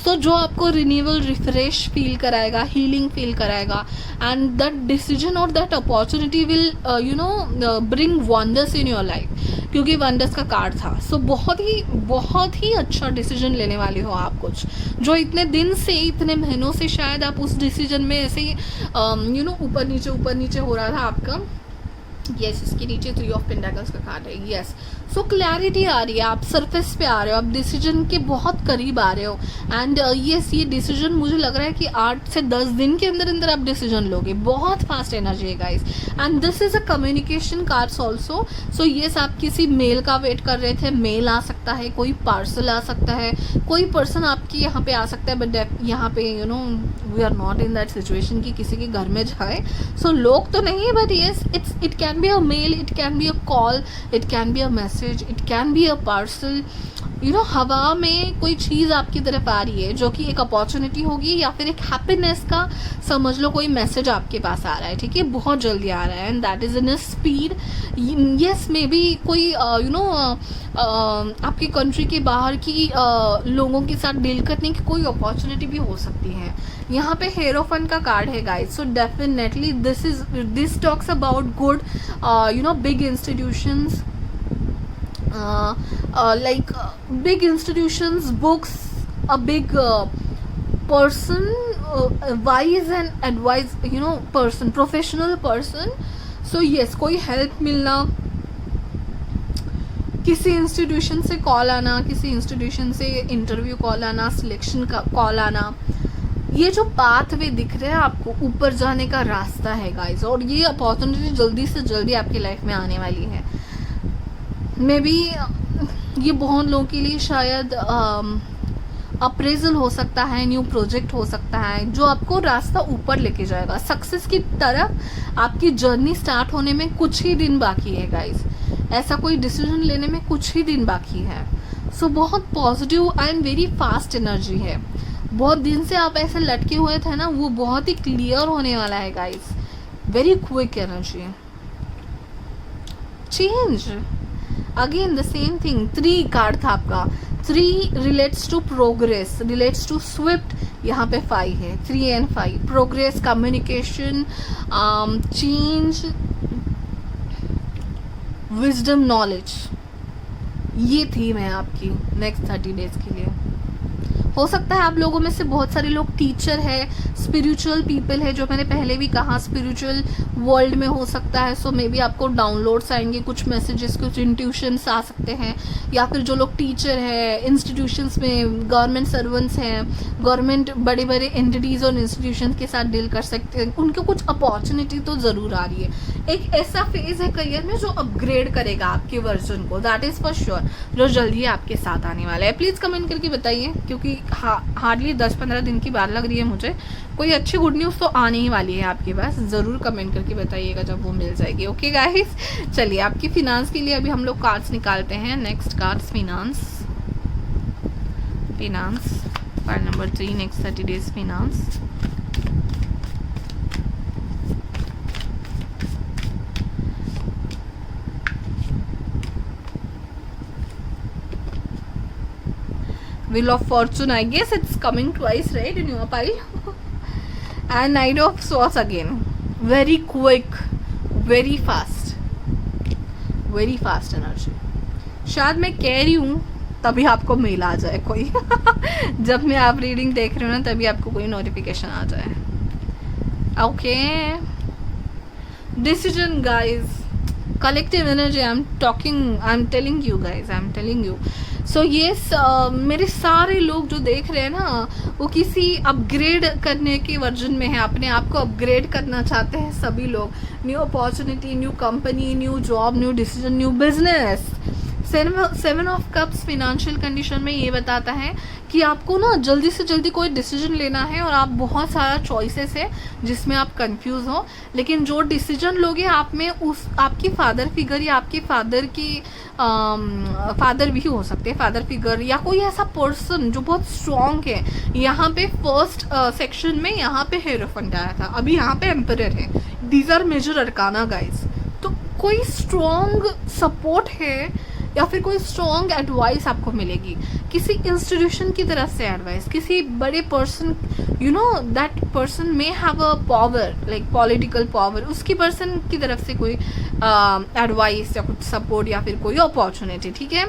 सो जो आपको रिन्यूअल, रिफ्रेश फील कराएगा, हीलिंग फील कराएगा, एंड दैट डिसीजन और that opportunity will bring wonders in your life, क्योंकि वंडर्स का कार्ड था. सो बहुत ही अच्छा डिसीजन लेने वाले हो आप कुछ, जो इतने दिन से, इतने महीनों से शायद आप उस डिसीजन में ऐसे ही ऊपर नीचे हो रहा था आपका. यस, इसके नीचे 3 ऑफ पेंटाकल्स का कार्ड है. यस, सो क्लैरिटी आ रही है, आप सरफेस पे आ रहे हो, आप डिसीजन के बहुत करीब आ रहे हो. एंड यस, ये डिसीजन मुझे लग रहा है कि 8 से 10 दिन के अंदर अंदर आप डिसीजन लोगे. बहुत फास्ट एनर्जी है guys. And this is a communication cards also. So yes, आप किसी मेल का वेट कर रहे थे, मेल आ सकता है, कोई पार्सल आ सकता है, कोई पर्सन आपके यहाँ पे आ सकता है. बट यहाँ पे we are not in that situation कि किसी के घर में जाए. सो लोग तो नहीं है, but yes, it can be a mail, it can be a call, it can be a message, it can be a parcel. हवा में कोई चीज़ आपकी तरफ आ रही है जो कि एक अपॉर्चुनिटी होगी या फिर एक हैप्पीनेस का, समझ लो, कोई मैसेज आपके पास आ रहा है. ठीक है, बहुत जल्दी आ रहा है, and that is in a speed. Yes, may be कोई आपकी कंट्री के बाहर की लोगों के साथ डील करने की कोई अपॉर्चुनिटी भी हो सकती है. यहाँ पे हेरोफन का कार्ड है guys. So definitely this talks about good big institutions, like big institutions, books, a big person, wise and advice, person, professional person. So yes, कोई हेल्प मिलना, किसी इंस्टीट्यूशन से कॉल आना, किसी इंस्टीट्यूशन से इंटरव्यू कॉल आना, selection का call आना. ये जो पाथ वे दिख रहे हैं आपको, ऊपर जाने का रास्ता है गाइस, और ये अपॉर्चुनिटी जल्दी से जल्दी आपकी लाइफ में आने वाली है. मे बी ये बहुत लोगों के लिए शायद अप्रेजल हो सकता है, न्यू प्रोजेक्ट हो सकता है, जो आपको रास्ता ऊपर लेके जाएगा, सक्सेस की तरफ. आपकी जर्नी स्टार्ट होने में कुछ ही दिन बाकी है गाइस. ऐसा कोई डिसीजन लेने में कुछ ही दिन बाकी है. सो बहुत positive and very fast energy है. बहुत दिन से आप ऐसे लटके हुए थे ना, वो बहुत ही क्लियर होने वाला है guys. Very quick energy. Change again the same thing. 3 card था आपका. 3 relates to progress, relates to swift. यहाँ पे 5 है, 3 and 5. Progress, communication, change, wisdom, knowledge. ये थीम है आपकी नेक्स्ट 30 डेज के लिए. हो सकता है आप लोगों में से बहुत सारे लोग टीचर है, स्पिरिचुअल पीपल है, जो मैंने पहले भी कहा स्पिरिचुअल वर्ल्ड में हो सकता है. सो मे बी आपको डाउनलोड्स आएंगे, कुछ मैसेजेस, कुछ इंट्यूशंस आ सकते हैं. या फिर जो लोग टीचर है, इंस्टीट्यूशंस में गवर्नमेंट सर्वेंट्स हैं, गवर्नमेंट बड़े बड़े एंटिटीज़ और इंस्टीट्यूशंस के साथ डील कर सकते हैं, उनको कुछ अपॉर्चुनिटी तो ज़रूर आ रही है. एक ऐसा फेज है करियर में जो अपग्रेड करेगा आपके वर्जन को, दैट इज़ फॉर श्योर, जो जल्दी आपके साथ आने वाला है. प्लीज़ कमेंट करके बताइए, क्योंकि हार्डली 10-15 दिन की बात लग रही है मुझे. कोई अच्छी गुड न्यूज़ तो आने ही वाली है आपके पास. ज़रूर कमेंट करके बताइएगा जब वो मिल जाएगी. ओके गाइस, चलिए आपकी फिनांस के लिए अभी हम लोग कार्ड्स निकालते हैं. Next cards finance card number 3, next 30 days finance. Wheel of Fortune, I guess it's coming twice, right, in your pile. And Knight of Swords again. Very quick, very fast energy. शायद मैं कह रही हूँ तभी आपको mail आ जाए कोई जब मैं आप रीडिंग देख रही हूँ ना तभी आपको कोई नोटिफिकेशन आ जाए. Okay, decision guys, collective energy. I am telling you. So yes, मेरे सारे लोग जो देख रहे हैं ना वो किसी अपग्रेड करने के वर्जन में है, अपने आप को अपग्रेड करना चाहते हैं सभी लोग. New opportunity, new company, new job, new decision, new business. 7 of cups financial condition में ये बताता है कि आपको ना जल्दी से जल्दी कोई डिसीजन लेना है और आप बहुत सारा चॉइसेस है जिसमें आप कंफ्यूज हो, लेकिन जो डिसीजन लोगे आप में उस आपकी फादर फिगर या आपके फादर की फादर भी हो सकते हैं, फादर फिगर या कोई ऐसा पर्सन जो बहुत स्ट्रॉन्ग है. यहाँ पे फर्स्ट सेक्शन में यहाँ पे हेरोफेंट आया था, अभी यहाँ पे एम्परर है. These are major arcana guys. तो कोई स्ट्रॉन्ग सपोर्ट है या फिर कोई स्ट्रॉन्ग एडवाइस आपको मिलेगी किसी इंस्टीट्यूशन की तरफ से. एडवाइस किसी बड़े person, you know that person may have a power, like political power, उसकी पर्सन की तरफ से कोई एडवाइस या कुछ सपोर्ट या फिर कोई अपॉर्चुनिटी. ठीक है,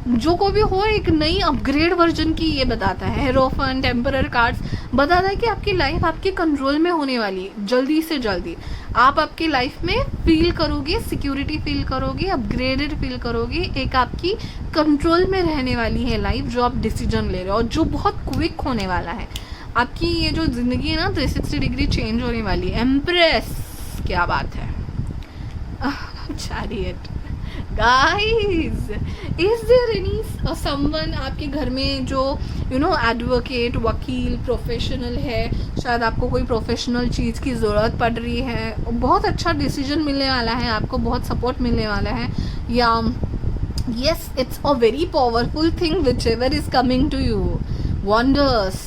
जो को भी हो एक नई अपग्रेड वर्जन की ये बताता है. हेरोफेंट, टेम्परर कार्ड्स बताता है कि आपकी लाइफ आपके कंट्रोल में होने वाली है. जल्दी से जल्दी आप आपकी लाइफ में फील करोगे, सिक्योरिटी फील करोगे, अपग्रेडेड फील करोगे. एक आपकी कंट्रोल में रहने वाली है लाइफ जो आप डिसीजन ले रहे हो और जो बहुत क्विक होने वाला है. आपकी ये जो ज़िंदगी है ना 360 डिग्री चेंज होने वाली है. एम्प्रेस, क्या बात है. Chariot guys, is there any someone आपके घर में जो यू नो एडवोकेट, वकील, प्रोफेशनल है. शायद आपको कोई प्रोफेशनल चीज़ की ज़रूरत पड़ रही है. बहुत अच्छा डिसीजन मिलने वाला है आपको, बहुत सपोर्ट मिलने वाला है. या yes, it's a very powerful thing whichever is coming to you. wonders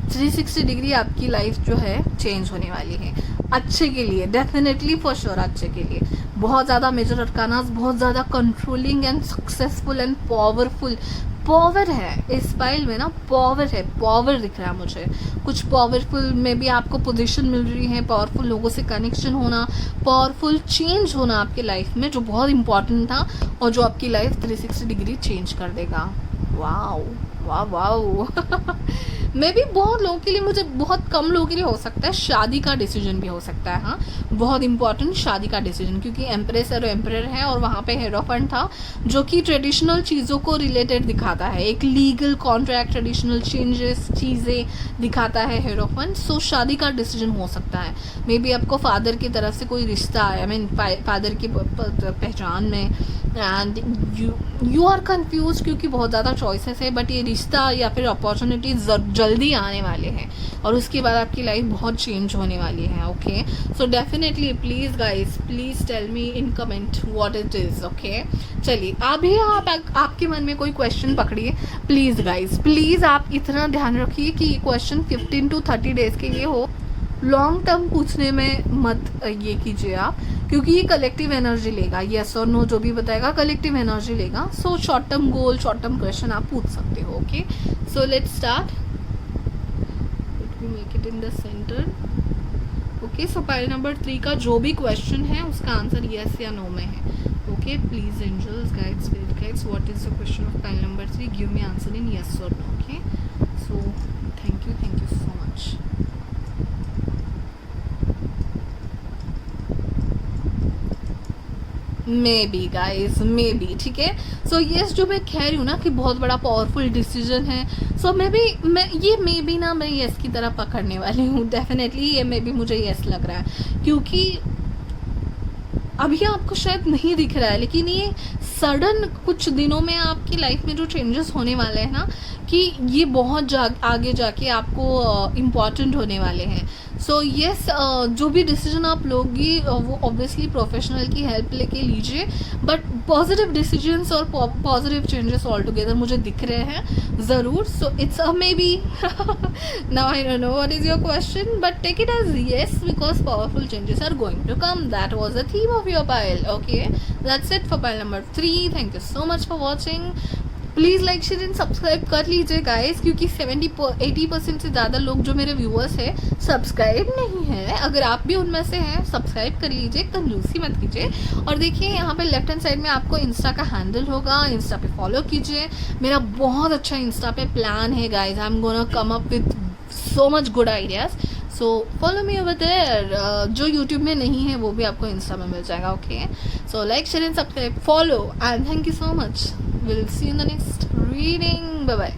360 degree आपकी लाइफ जो है चेंज होने वाली है अच्छे के लिए. डेफिनेटली फॉर श्योर अच्छे के लिए. बहुत ज़्यादा मेजर अरकानास, बहुत ज़्यादा controlling and successful and powerful. Power है इस फाइल में ना, पावर है, पावर दिख रहा है मुझे. कुछ पावरफुल में भी आपको पोजीशन मिल रही है, पावरफुल लोगों से कनेक्शन होना, पावरफुल चेंज होना आपके लाइफ में जो बहुत इंपॉर्टेंट था और जो आपकी लाइफ 360 डिग्री चेंज कर देगा. वाओ वाह वाह मे भी बहुत लोगों के लिए, मुझे बहुत कम लोगों के लिए हो सकता है शादी का डिसीजन भी हो सकता है. हाँ, बहुत इंपॉर्टेंट शादी का डिसीजन, क्योंकि एम्प्रेस और एम्परर है और वहाँ पे हेरोफेंट था जो कि ट्रेडिशनल चीज़ों को रिलेटेड दिखाता है. एक लीगल कॉन्ट्रैक्ट, ट्रेडिशनल चेंजेस, चीज़ें दिखाता है हेरोफेंट. सो शादी का डिसीजन हो सकता है. मे बी आपको फादर की तरफ से कोई रिश्ता है, आई मीन फादर की पहचान में, एंड यू आर कन्फ्यूज क्योंकि बहुत ज़्यादा चॉइसेस है. बट ये रिश्ता या फिर अपॉर्चुनिटीज जल्दी आने वाले हैं और उसके बाद आपकी लाइफ बहुत चेंज होने वाली है. Okay, so definitely please guys, please tell me in comment what it is. Okay, चलिए अभी आपके मन में कोई क्वेश्चन पकड़िए प्लीज़ गाइज, प्लीज़ आप इतना ध्यान रखिए कि ये क्वेश्चन 15 to 30 डेज़ के लिए हो. लॉन्ग टर्म पूछने में मत ये कीजिए आप, क्योंकि ये कलेक्टिव एनर्जी लेगा. येस और नो जो भी बताएगा कलेक्टिव एनर्जी लेगा. So short term goal, short term question आप पूछ सकते हो. Okay, so let's start. Let me make it in the centre. Okay, so pile number 3 का जो भी क्वेश्चन है उसका आंसर येस या नो में है. Okay, please angels, guides, spirit guides, what is the question of pile number 3? Give me answer in yes or no. Okay, so thank you so much. Maybe guys, maybe. ठीक है, so yes जो मैं कह रही हूँ ना कि बहुत बड़ा पावरफुल डिसीजन है. सो मैं ये मे बी ना मैं येस की तरह पकड़ने वाली हूँ. डेफिनेटली ये मे बी मुझे येस लग रहा है, क्योंकि अभी आपको शायद नहीं दिख रहा है लेकिन ये सडन कुछ दिनों में आपकी लाइफ में जो चेंजेस होने वाले हैं ना, कि ये बहुत आगे जाके आपको इम्पॉर्टेंट होने वाले हैं. सो येस, जो भी डिसीजन आप लोगी वो ऑब्वियसली प्रोफेशनल की हेल्प लेके लीजिए, बट पॉजिटिव डिसीजंस और पॉजिटिव चेंजेस ऑल टुगेदर मुझे दिख रहे हैं ज़रूर. So it's a maybe. Now I don't know what is your question, but take it as yes because powerful changes are going to come. That was the theme of your pile. Okay, that's it for pile number 3. Thank you so much for watching. Please like share and subscribe कर लीजिए guys, क्योंकि 80% से ज़्यादा लोग जो मेरे viewers हैं subscribe नहीं है। अगर आप भी उनमें से हैं सब्सक्राइब कर लीजिए, कंजूसी मत कीजिए। और देखिए यहाँ पे लेफ्ट हैंड साइड में आपको इंस्टा का हैंडल होगा, इंस्टा पे फॉलो कीजिए। मेरा बहुत अच्छा इंस्टा पे प्लान है guys, I am gonna come up with so much good ideas, so follow me over there. जो यूट्यूब में नहीं है वो भी आपको इंस्टा में मिल जाएगा। Okay, so like share and subscribe, follow and thank you so much. Will see in the next reading, bye bye.